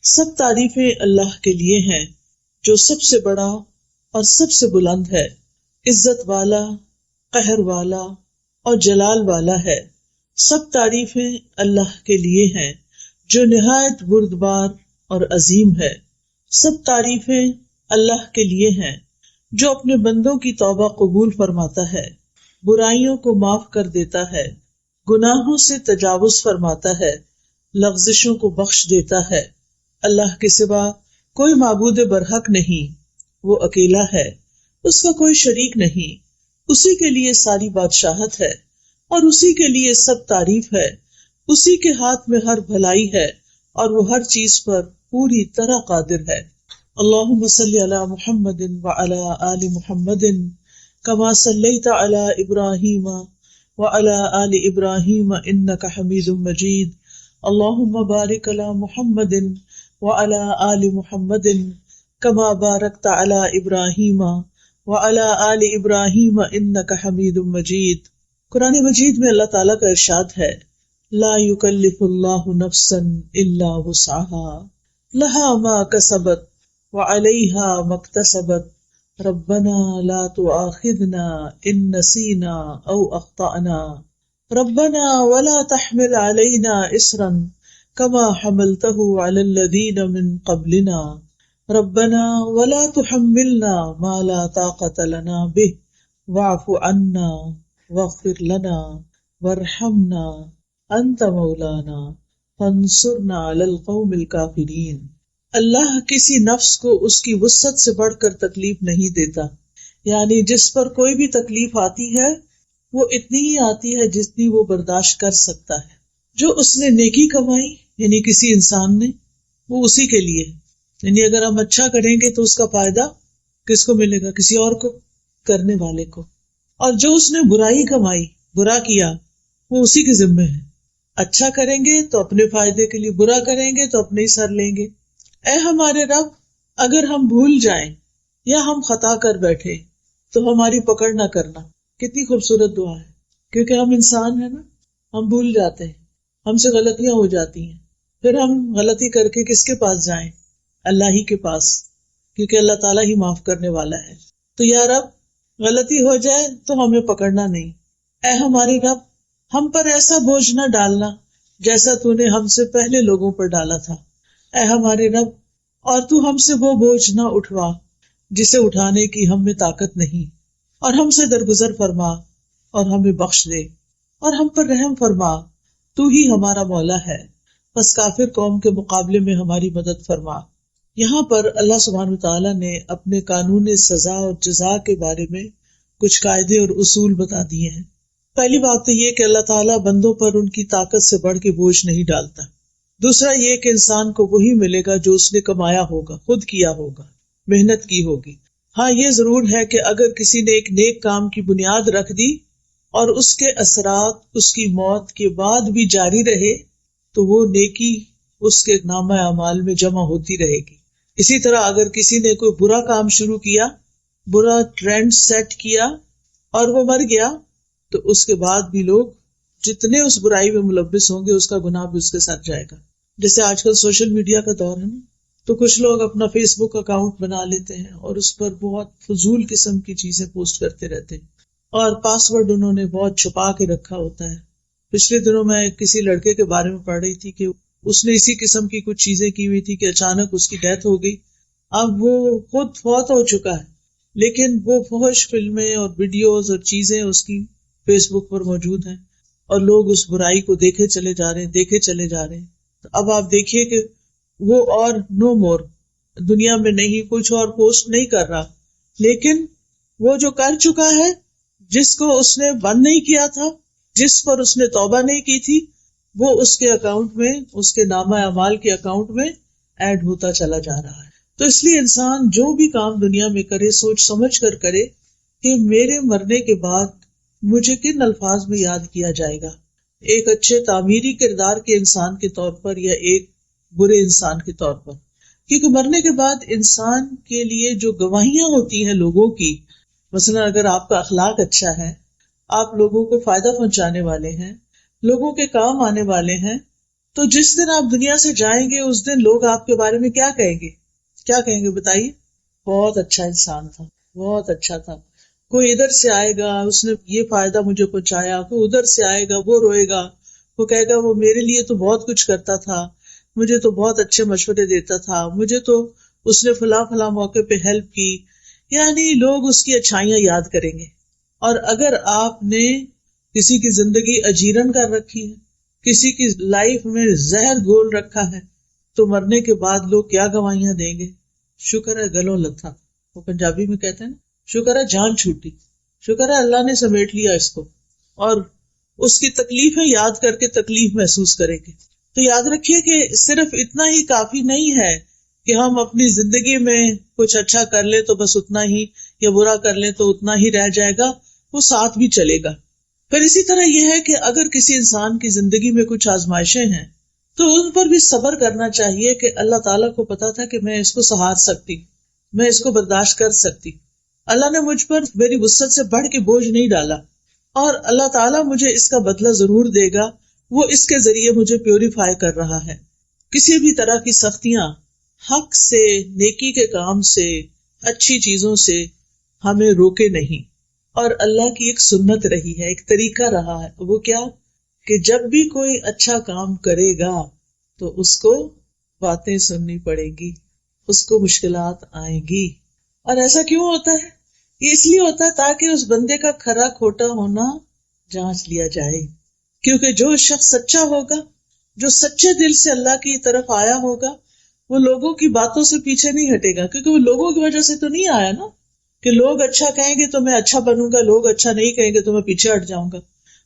سب تعریفیں اللہ کے لیے ہیں جو سب سے بڑا اور سب سے بلند ہے، عزت والا، قہر والا اور جلال والا ہے۔ سب تعریفیں اللہ کے لیے ہیں جو نہایت بردبار اور عظیم ہے۔ سب تعریفیں اللہ کے لیے ہیں جو اپنے بندوں کی توبہ قبول فرماتا ہے، برائیوں کو معاف کر دیتا ہے، گناہوں سے تجاوز فرماتا ہے، لغزشوں کو بخش دیتا ہے۔ اللہ کے سوا کوئی معبود برحق نہیں، وہ اکیلا ہے، اس کا کوئی شریک نہیں، اسی کے لیے ساری بادشاہت ہے اور اسی کے لیے سب تعریف ہے۔ اسی کے ہاتھ میں ہر بھلائی ہے اور وہ ہر چیز پر پوری طرح قادر ہے۔ اللہم صلی علی محمد وعلی آل محمد کما صلیت علی ابراہیم وعلی آل ابراہیم انک حمید مجید۔ اللہم بارک علی محمد وعلی آل محمد کما بارکت علی ابراہیم وعلی آل ابراہیم انک حمید مجید۔ قرآن مجید میں اللہ تعالیٰ کا ارشاد ہے، لا یکلف اللہ نفسا الا وسعها لها ما کسبت وعلیہا ما اکتسبت ربنا لا تؤاخذنا ان نسینا او اخطأنا ربنا ولا تحمل علینا اصرا كما حملته على الذين من قبلنا ربنا ولا تحملنا ما لا طاقة لنا به واعف عنا واغفر لنا وارحمنا انت مولانا فانصرنا على القوم الكافرين۔ اللہ کسی نفس کو اس کی وسعت سے بڑھ کر تکلیف نہیں دیتا، یعنی جس پر کوئی بھی تکلیف آتی ہے وہ اتنی ہی آتی ہے جتنی وہ برداشت کر سکتا ہے۔ جو اس نے نیکی کمائی یعنی کسی انسان نے، وہ اسی کے لیے، یعنی اگر ہم اچھا کریں گے تو اس کا فائدہ کس کو ملے گا؟ کسی اور کو، کرنے والے کو۔ اور جو اس نے برائی کمائی، برا کیا، وہ اسی کے ذمہ ہے۔ اچھا کریں گے تو اپنے فائدے کے لیے، برا کریں گے تو اپنے ہی سر لیں گے۔ اے ہمارے رب، اگر ہم بھول جائیں یا ہم خطا کر بیٹھے تو ہماری پکڑ نہ کرنا۔ کتنی خوبصورت دعا ہے، کیونکہ ہم انسان ہیں نا، ہم بھول جاتے ہیں، ہم سے غلطیاں ہو جاتی ہیں، پھر ہم غلطی کر کے کس کے پاس جائیں؟ اللہ ہی کے پاس، کیونکہ اللہ تعالیٰ ہی معاف کرنے والا ہے۔ تو یا رب، غلطی ہو جائے تو ہمیں پکڑنا نہیں۔ اے ہمارے رب، ہم پر ایسا بوجھ نہ ڈالنا جیسا تو نے ہم سے پہلے لوگوں پر ڈالا تھا۔ اے ہمارے رب، اور تو ہم سے وہ بوجھ نہ اٹھوا جسے اٹھانے کی ہم میں طاقت نہیں، اور ہم سے درگزر فرما اور ہمیں بخش دے اور ہم پر رحم فرما، تو ہی ہمارا مولا ہے، بس کافر قوم کے مقابلے میں ہماری مدد فرما۔ یہاں پر اللہ سبحانہ وتعالیٰ نے اپنے قانون سزا اور جزا کے بارے میں کچھ قاعدے اور اصول بتا دیے ہیں۔ پہلی بات تو یہ کہ اللہ تعالیٰ بندوں پر ان کی طاقت سے بڑھ کے بوجھ نہیں ڈالتا۔ دوسرا یہ کہ انسان کو وہی ملے گا جو اس نے کمایا ہوگا، خود کیا ہوگا، محنت کی ہوگی۔ ہاں یہ ضرور ہے کہ اگر کسی نے ایک نیک کام کی بنیاد رکھ دی اور اس کے اثرات اس کی موت کے بعد بھی جاری رہے تو وہ نیکی اس کے نامہ اعمال میں جمع ہوتی رہے گی۔ اسی طرح اگر کسی نے کوئی برا کام شروع کیا، برا ٹرینڈ سیٹ کیا اور وہ مر گیا تو اس کے بعد بھی لوگ جتنے اس برائی میں ملوث ہوں گے اس کا گناہ بھی اس کے ساتھ جائے گا۔ جیسے آج کل سوشل میڈیا کا دور ہے نا، تو کچھ لوگ اپنا فیس بک اکاؤنٹ بنا لیتے ہیں اور اس پر بہت فضول قسم کی چیزیں پوسٹ کرتے رہتے ہیں، اور پاسورڈ انہوں نے بہت چھپا کے رکھا ہوتا ہے۔ پچھلے دنوں میں کسی لڑکے کے بارے میں پڑھ رہی تھی کہ اس نے اسی قسم کی کچھ چیزیں کی ہوئی تھی کہ اچانک اس کی ڈیتھ ہو گئی۔ اب وہ خود فوت ہو چکا ہے، لیکن وہ فحش فلمیں اور ویڈیوز اور چیزیں اس کی فیس بک پر موجود ہیں اور لوگ اس برائی کو دیکھے چلے جا رہے ہیں۔ تو اب آپ دیکھیے کہ وہ اور نو مور دنیا میں نہیں، کچھ اور پوسٹ نہیں کر رہا، لیکن وہ جو کر چکا ہے، جس کو اس نے بند نہیں کیا تھا، جس پر اس نے توبہ نہیں کی تھی، وہ اس کے اکاؤنٹ میں، اس کے نامہ اعمال کے اکاؤنٹ میں ایڈ ہوتا چلا جا رہا ہے۔ تو اس لیے انسان جو بھی کام دنیا میں کرے سوچ سمجھ کر کرے کہ میرے مرنے کے بعد مجھے کن الفاظ میں یاد کیا جائے گا، ایک اچھے تعمیری کردار کے انسان کے طور پر یا ایک برے انسان کے طور پر۔ کیونکہ مرنے کے بعد انسان کے لیے جو گواہیاں ہوتی ہیں لوگوں کی، مثلا اگر آپ کا اخلاق اچھا ہے، آپ لوگوں کو فائدہ پہنچانے والے ہیں، لوگوں کے کام آنے والے ہیں، تو جس دن آپ دنیا سے جائیں گے اس دن لوگ آپ کے بارے میں کیا کہیں گے؟ کیا کہیں گے بتائیے؟ بہت اچھا انسان تھا، بہت اچھا تھا. کوئی ادھر سے آئے گا اس نے یہ فائدہ مجھے پہنچایا، کوئی ادھر سے آئے گا وہ روئے گا، وہ کہے گا وہ میرے لیے تو بہت کچھ کرتا تھا، مجھے تو بہت اچھے مشورے دیتا تھا، مجھے تو اس نے فلاں فلاں موقع پہ ہیلپ کی. یعنی لوگ اس کی اچھائیاں یاد کریں گے. اور اگر آپ نے کسی کی زندگی اجیرن کر رکھی ہے، کسی کی لائف میں زہر گھول رکھا ہے، تو مرنے کے بعد لوگ کیا گواہیاں دیں گے؟ شکر ہے گلوں لتھا، وہ پنجابی میں کہتے ہیں نا، شکر ہے جان چھوٹی، شکر ہے اللہ نے سمیٹ لیا اس کو. اور اس کی تکلیفیں یاد کر کے تکلیف محسوس کریں گے. تو یاد رکھیے کہ صرف اتنا ہی کافی نہیں ہے کہ ہم اپنی زندگی میں کچھ اچھا کر لیں تو بس اتنا ہی، یا برا کر لیں تو اتنا ہی رہ جائے گا، وہ ساتھ بھی چلے گا. پھر اسی طرح یہ ہے کہ اگر کسی انسان کی زندگی میں کچھ آزمائشیں ہیں تو ان پر بھی صبر کرنا چاہیے کہ اللہ تعالیٰ کو پتا تھا کہ میں اس کو سہار سکتی، میں اس کو برداشت کر سکتی. اللہ نے مجھ پر میری وسعت سے بڑھ کے بوجھ نہیں ڈالا، اور اللہ تعالیٰ مجھے اس کا بدلہ ضرور دے گا، وہ اس کے ذریعے مجھے پیوریفائی کر رہا ہے. کسی بھی طرح کی سختیاں حق سے، نیکی کے کام سے، اچھی چیزوں سے ہمیں روکے نہیں. اور اللہ کی ایک سنت رہی ہے، ایک طریقہ رہا ہے، وہ کیا کہ جب بھی کوئی اچھا کام کرے گا تو اس کو باتیں سننی پڑے گی، اس کو مشکلات آئیں گی. اور ایسا کیوں ہوتا ہے؟ یہ اس لیے ہوتا ہے تاکہ اس بندے کا کھرا کھوٹا ہونا جانچ لیا جائے. کیونکہ جو شخص سچا ہوگا، جو سچے دل سے اللہ کی طرف آیا ہوگا، وہ لوگوں کی باتوں سے پیچھے نہیں ہٹے گا. کیونکہ وہ لوگوں کی وجہ سے تو نہیں آیا نا کہ لوگ اچھا کہیں گے تو میں اچھا بنوں گا، لوگ اچھا نہیں کہیں گے تو میں پیچھے ہٹ جاؤں گا.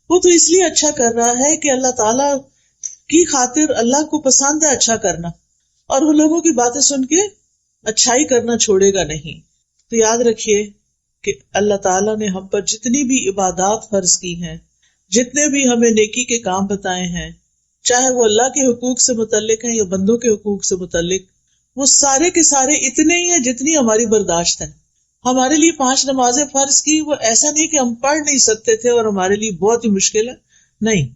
وہ تو اس لیے اچھا کر رہا ہے کہ اللہ تعالیٰ کی خاطر اللہ کو پسند ہے اچھا کرنا، اور وہ لوگوں کی باتیں سن کے اچھائی کرنا چھوڑے گا نہیں. تو یاد رکھیے کہ اللہ تعالیٰ نے ہم پر جتنی بھی عبادات فرض کی ہیں، جتنے بھی ہمیں نیکی کے کام بتائے ہیں، چاہے وہ اللہ کے حقوق سے متعلق ہیں یا بندوں کے حقوق سے متعلق، وہ سارے کے سارے اتنے ہی ہیں جتنی ہماری برداشت ہے. ہمارے لیے 5 نمازیں فرض کی، وہ ایسا نہیں کہ ہم پڑھ نہیں سکتے تھے اور ہمارے لیے بہت ہی مشکل ہے، نہیں.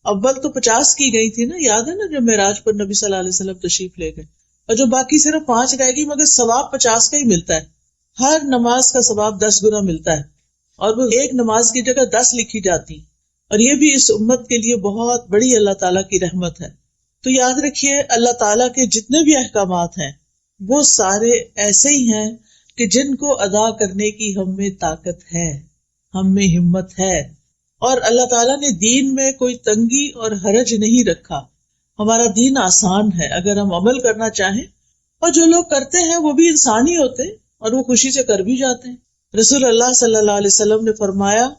اول تو 50 کی گئی تھی نا، یاد ہے نا، جو معراج پر نبی صلی اللہ علیہ وسلم تشریف لے گئے، اور جو باقی صرف 5 رہ گئی، مگر ثواب 50 کا ہی ملتا ہے. ہر نماز کا ثواب 10 گنا ملتا ہے، اور وہ ایک نماز کی جگہ 10 لکھی جاتی. اور یہ بھی اس امت کے لیے بہت بڑی اللہ تعالیٰ کی رحمت ہے. تو یاد رکھیے اللہ تعالیٰ کے جتنے بھی احکامات ہیں وہ سارے ایسے ہی ہیں کہ جن کو ادا کرنے کی ہم میں طاقت ہے، ہم میں ہمت ہے. اور اللہ تعالیٰ نے دین میں کوئی تنگی اور حرج نہیں رکھا. ہمارا دین آسان ہے اگر ہم عمل کرنا چاہیں، اور جو لوگ کرتے ہیں وہ بھی انسان ہی ہوتے ہیں اور وہ خوشی سے کر بھی جاتے ہیں. رسول اللہ صلی اللہ علیہ وسلم نے فرمایا،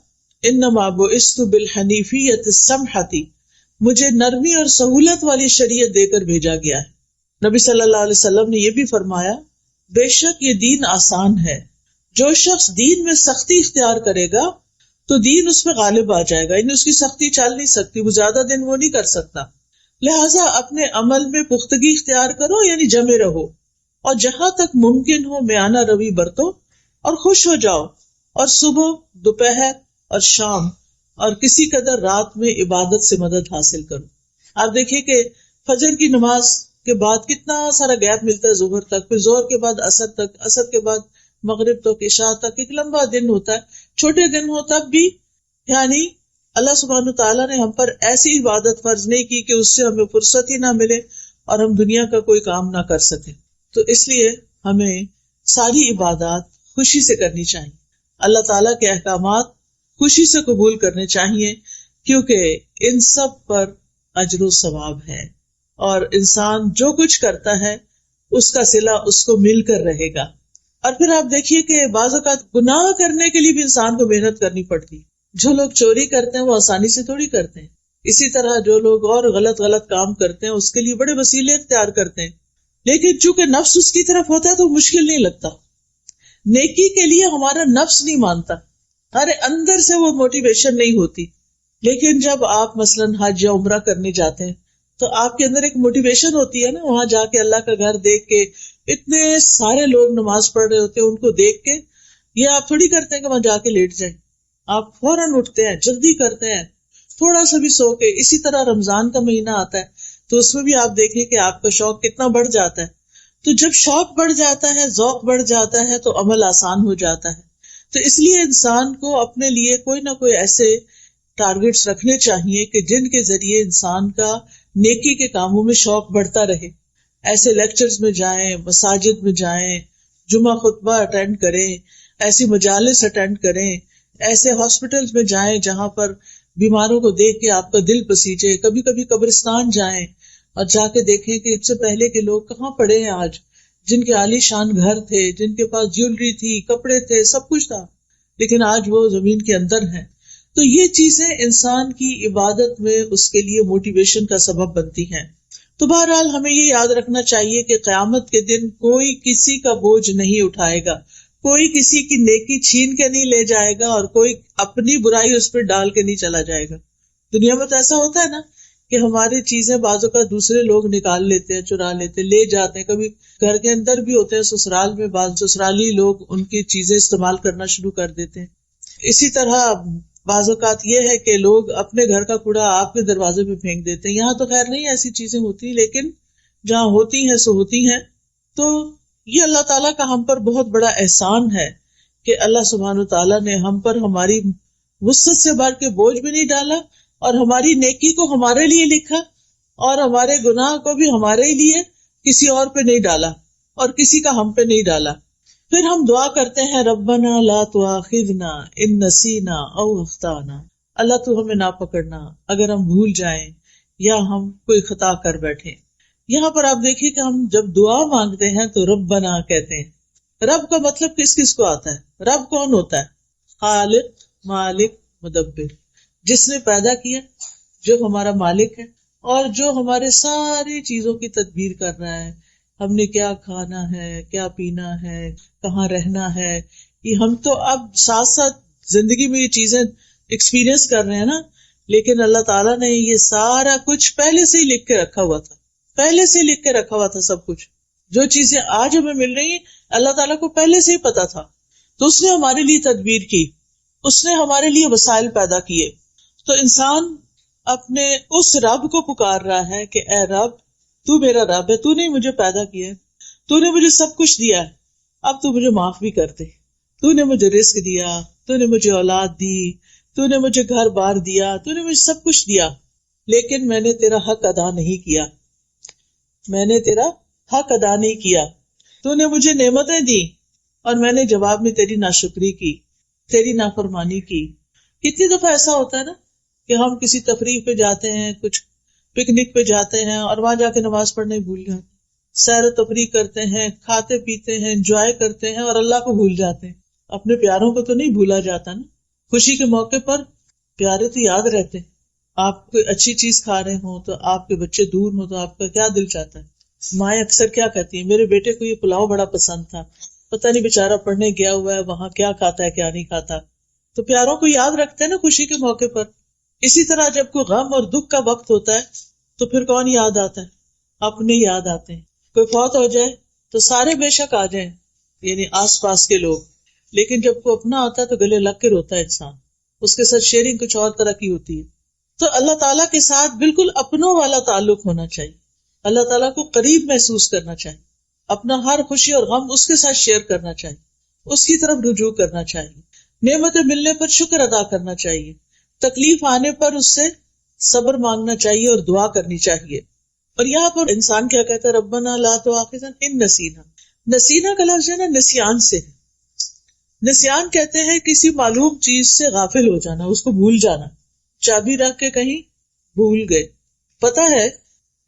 انما بعثت بالحنیفیۃ السمحۃ، مجھے نرمی اور سہولت والی شریعت دے کر بھیجا گیا ہے. نبی صلی اللہ علیہ وسلم نے یہ بھی فرمایا، بے شک یہ دین آسان ہے، جو شخص دین میں سختی اختیار کرے گا تو دین اس میں غالب آ جائے گا، یعنی اس کی سختی چل نہیں سکتی، وہ زیادہ دن وہ نہیں کر سکتا. لہٰذا اپنے عمل میں پختگی اختیار کرو، یعنی جمے رہو، اور جہاں تک ممکن ہو میانہ روی برتو، اور خوش ہو جاؤ، اور صبح، دوپہر اور شام اور کسی قدر رات میں عبادت سے مدد حاصل کرو. آپ دیکھیے کہ فجر کی نماز کے بعد کتنا سارا گیپ ملتا ہے ظہر تک، پھر ظہر کے بعد عصر تک، عصر کے بعد مغرب تک، عشاء تک. ایک لمبا دن ہوتا ہے، چھوٹے دن ہو تب بھی. یعنی اللہ سبحانہ تعالیٰ نے ہم پر ایسی عبادت فرض نہیں کی کہ اس سے ہمیں فرصت ہی نہ ملے اور ہم دنیا کا کوئی کام نہ کر سکیں. تو اس لیے ہمیں ساری عبادات خوشی سے کرنی چاہیے، اللہ تعالیٰ کے احکامات خوشی سے قبول کرنے چاہیے، کیونکہ ان سب پر اجر و ثواب ہے، اور انسان جو کچھ کرتا ہے اس کا صلہ اس کو مل کر رہے گا. اور پھر آپ دیکھیے کہ بعض اوقات گناہ کرنے کے لیے بھی انسان کو محنت کرنی پڑتی. جو لوگ چوری کرتے ہیں وہ آسانی سے تھوڑی کرتے ہیں، اسی طرح جو لوگ اور غلط کام کرتے ہیں اس کے لیے بڑے وسیلے اختیار کرتے ہیں، لیکن چونکہ نفس اس کی طرف ہوتا ہے تو مشکل نہیں لگتا. نیکی کے لیے ہمارا نفس نہیں مانتا، ہمارے اندر سے وہ موٹیویشن نہیں ہوتی. لیکن جب آپ مثلاً حج یا عمرہ کرنے جاتے ہیں تو آپ کے اندر ایک موٹیویشن ہوتی ہے نا، وہاں جا کے اللہ کا گھر دیکھ کے اتنے سارے لوگ نماز پڑھ رہے ہوتے ہیں، ان کو دیکھ کے یہ آپ تھوڑی کرتے ہیں کہ وہاں جا کے لیٹ جائیں، آپ فوراً اٹھتے ہیں، جلدی کرتے ہیں، تھوڑا سا بھی سو کے. اسی طرح رمضان کا مہینہ آتا ہے تو اس میں بھی آپ دیکھیں کہ آپ کا شوق کتنا بڑھ جاتا ہے. تو جب شوق بڑھ جاتا ہے، ذوق بڑھ جاتا ہے، تو عمل آسان ہو جاتا ہے. تو اس لیے انسان کو اپنے لیے کوئی نہ کوئی ایسے ٹارگٹس رکھنے چاہیے کہ جن کے ذریعے انسان کا نیکی کے کاموں میں شوق بڑھتا رہے. ایسے لیکچرز میں جائیں، مساجد میں جائیں، جمعہ خطبہ اٹینڈ کریں، ایسی مجالس اٹینڈ کریں، ایسے ہاسپٹلز میں جائیں جہاں پر بیماروں کو دیکھ کے آپ کا دل پسیجے. کبھی کبھی قبرستان جائیں اور جا کے دیکھیں کہ اس سے پہلے کے لوگ کہاں پڑے ہیں آج، جن کے عالی شان گھر تھے، جن کے پاس جیولری تھی، کپڑے تھے، سب کچھ تھا، لیکن آج وہ زمین کے اندر ہیں. تو یہ چیزیں انسان کی عبادت میں اس کے لیے موٹیویشن کا سبب بنتی ہیں. تو بہرحال ہمیں یہ یاد رکھنا چاہیے کہ قیامت کے دن کوئی کسی کا بوجھ نہیں اٹھائے گا، کوئی کسی کی نیکی چھین کے نہیں لے جائے گا، اور کوئی اپنی برائی اس پہ ڈال کے نہیں چلا جائے گا. دنیا میں تو ایسا ہوتا ہے نا کہ ہماری چیزیں بعض اوقات دوسرے لوگ نکال لیتے ہیں، چرا لیتے ہیں، لے جاتے ہیں. کبھی گھر کے اندر بھی ہوتے ہیں، سسرال میں بعض سسرالی لوگ ان کی چیزیں استعمال کرنا شروع کر دیتے ہیں. اسی طرح بعض اوقات یہ ہے کہ لوگ اپنے گھر کا کوڑا آپ کے دروازے پہ پھینک دیتے ہیں. یہاں تو خیر نہیں ایسی چیزیں ہوتی، لیکن جہاں ہوتی ہیں سو ہوتی ہیں. تو یہ اللہ تعالیٰ کا ہم پر بہت بڑا احسان ہے کہ اللہ سبحانہ تعالیٰ نے ہم پر ہماری وسعت سے بڑھ کے بوجھ بھی نہیں ڈالا، اور ہماری نیکی کو ہمارے لیے لکھا، اور ہمارے گناہ کو بھی ہمارے لیے، کسی اور پہ نہیں ڈالا، اور کسی کا ہم پہ نہیں ڈالا. پھر ہم دعا کرتے ہیں ربنا لا تؤاخذنا ان نسینا او اخطانا، اللہ تو ہمیں نہ پکڑنا اگر ہم بھول جائیں یا ہم کوئی خطا کر بیٹھے. یہاں پر آپ دیکھیے کہ ہم جب دعا مانگتے ہیں تو ربنا کہتے ہیں. رب کا مطلب کس کس کو آتا ہے؟ رب کون ہوتا ہے؟ خالق، مالک، مدبر، جس نے پیدا کیا، جو ہمارا مالک ہے، اور جو ہمارے ساری چیزوں کی تدبیر کر رہا ہے. ہم نے کیا کھانا ہے، کیا پینا ہے، کہاں رہنا ہے، یہ ہم تو اب ساتھ ساتھ زندگی میں یہ چیزیں ایکسپیرئنس کر رہے ہیں نا، لیکن اللہ تعالیٰ نے یہ سارا کچھ پہلے سے ہی لکھ کے رکھا ہوا تھا، پہلے سے لکھ کے رکھا ہوا تھا سب کچھ. جو چیزیں آج ہمیں مل رہی ہیں اللہ تعالیٰ کو پہلے سے ہی پتا تھا، تو اس نے ہمارے لیے تدبیر کی، اس نے ہمارے لیے وسائل پیدا کیے. تو انسان اپنے اس رب کو پکار رہا ہے کہ اے رب، تو میرا رب ہے، تو نے مجھے پیدا کیا ہے، تو نے مجھے سب کچھ دیا ہے، اب تو مجھے معاف بھی کر دے. تو نے مجھے رزق دیا، تو نے مجھے اولاد دی، تو نے مجھے گھر بار دیا، تو نے مجھے سب کچھ دیا، لیکن میں نے تیرا حق ادا نہیں کیا، میں نے تیرا حق ادا نہیں کیا. تو نے مجھے نعمتیں دی اور میں نے جواب میں تیری ناشکری کی، تیری نافرمانی کی. کتنی دفعہ ایسا ہوتا ہے نا کہ ہم کسی تفریح پہ جاتے ہیں، کچھ پکنک پہ جاتے ہیں، اور وہاں جا کے نماز پڑھنا ہی بھول جاتے ہیں، سیر و تفریح کرتے ہیں، کھاتے پیتے ہیں، انجوائے کرتے ہیں، اور اللہ کو بھول جاتے ہیں. اپنے پیاروں کو تو نہیں بھولا جاتا نا. خوشی کے موقع پر پیارے تو یاد رہتے ہیں. آپ کوئی اچھی چیز کھا رہے ہوں تو آپ کے بچے دور ہوں تو آپ کا کیا دل چاہتا ہے. مائیں اکثر کیا کہتی ہیں، میرے بیٹے کو یہ پلاؤ بڑا پسند تھا، پتہ نہیں بیچارہ پڑھنے گیا ہوا ہے وہاں کیا کھاتا ہے کیا نہیں کھاتا. تو پیاروں کو یاد رکھتے ہیں نا خوشی کے موقع پر. اسی طرح جب کوئی غم اور دکھ کا وقت ہوتا ہے تو پھر کون یاد آتا ہے؟ اپنے یاد آتے ہیں. کوئی فوت ہو جائے تو سارے بے شک آ جائیں، یعنی آس پاس کے لوگ، لیکن جب کوئی اپنا آتا ہے تو گلے لگ کے روتا ہے انسان، اس کے ساتھ شیئرنگ کچھ اور طرح کی ہوتی ہے. تو اللہ تعالیٰ کے ساتھ بالکل اپنوں والا تعلق ہونا چاہیے، اللہ تعالیٰ کو قریب محسوس کرنا چاہیے، اپنا ہر خوشی اور غم اس کے ساتھ شیئر کرنا چاہیے، اس کی طرف رجوع کرنا چاہیے، نعمتیں ملنے پر شکر ادا کرنا چاہیے، تکلیف آنے پر اس سے صبر مانگنا چاہیے اور دعا کرنی چاہیے. اور یہاں پر انسان کیا کہتا ہے، ربنا لا تؤاخذنا ان نسینا. نسینا کا لفظ ہے نا نسیان سے ہے. نسیان کہتے ہیں کسی معلوم چیز سے غافل ہو جانا، اس کو بھول جانا. چابی رکھ کے کہیں بھول گئے، پتا ہے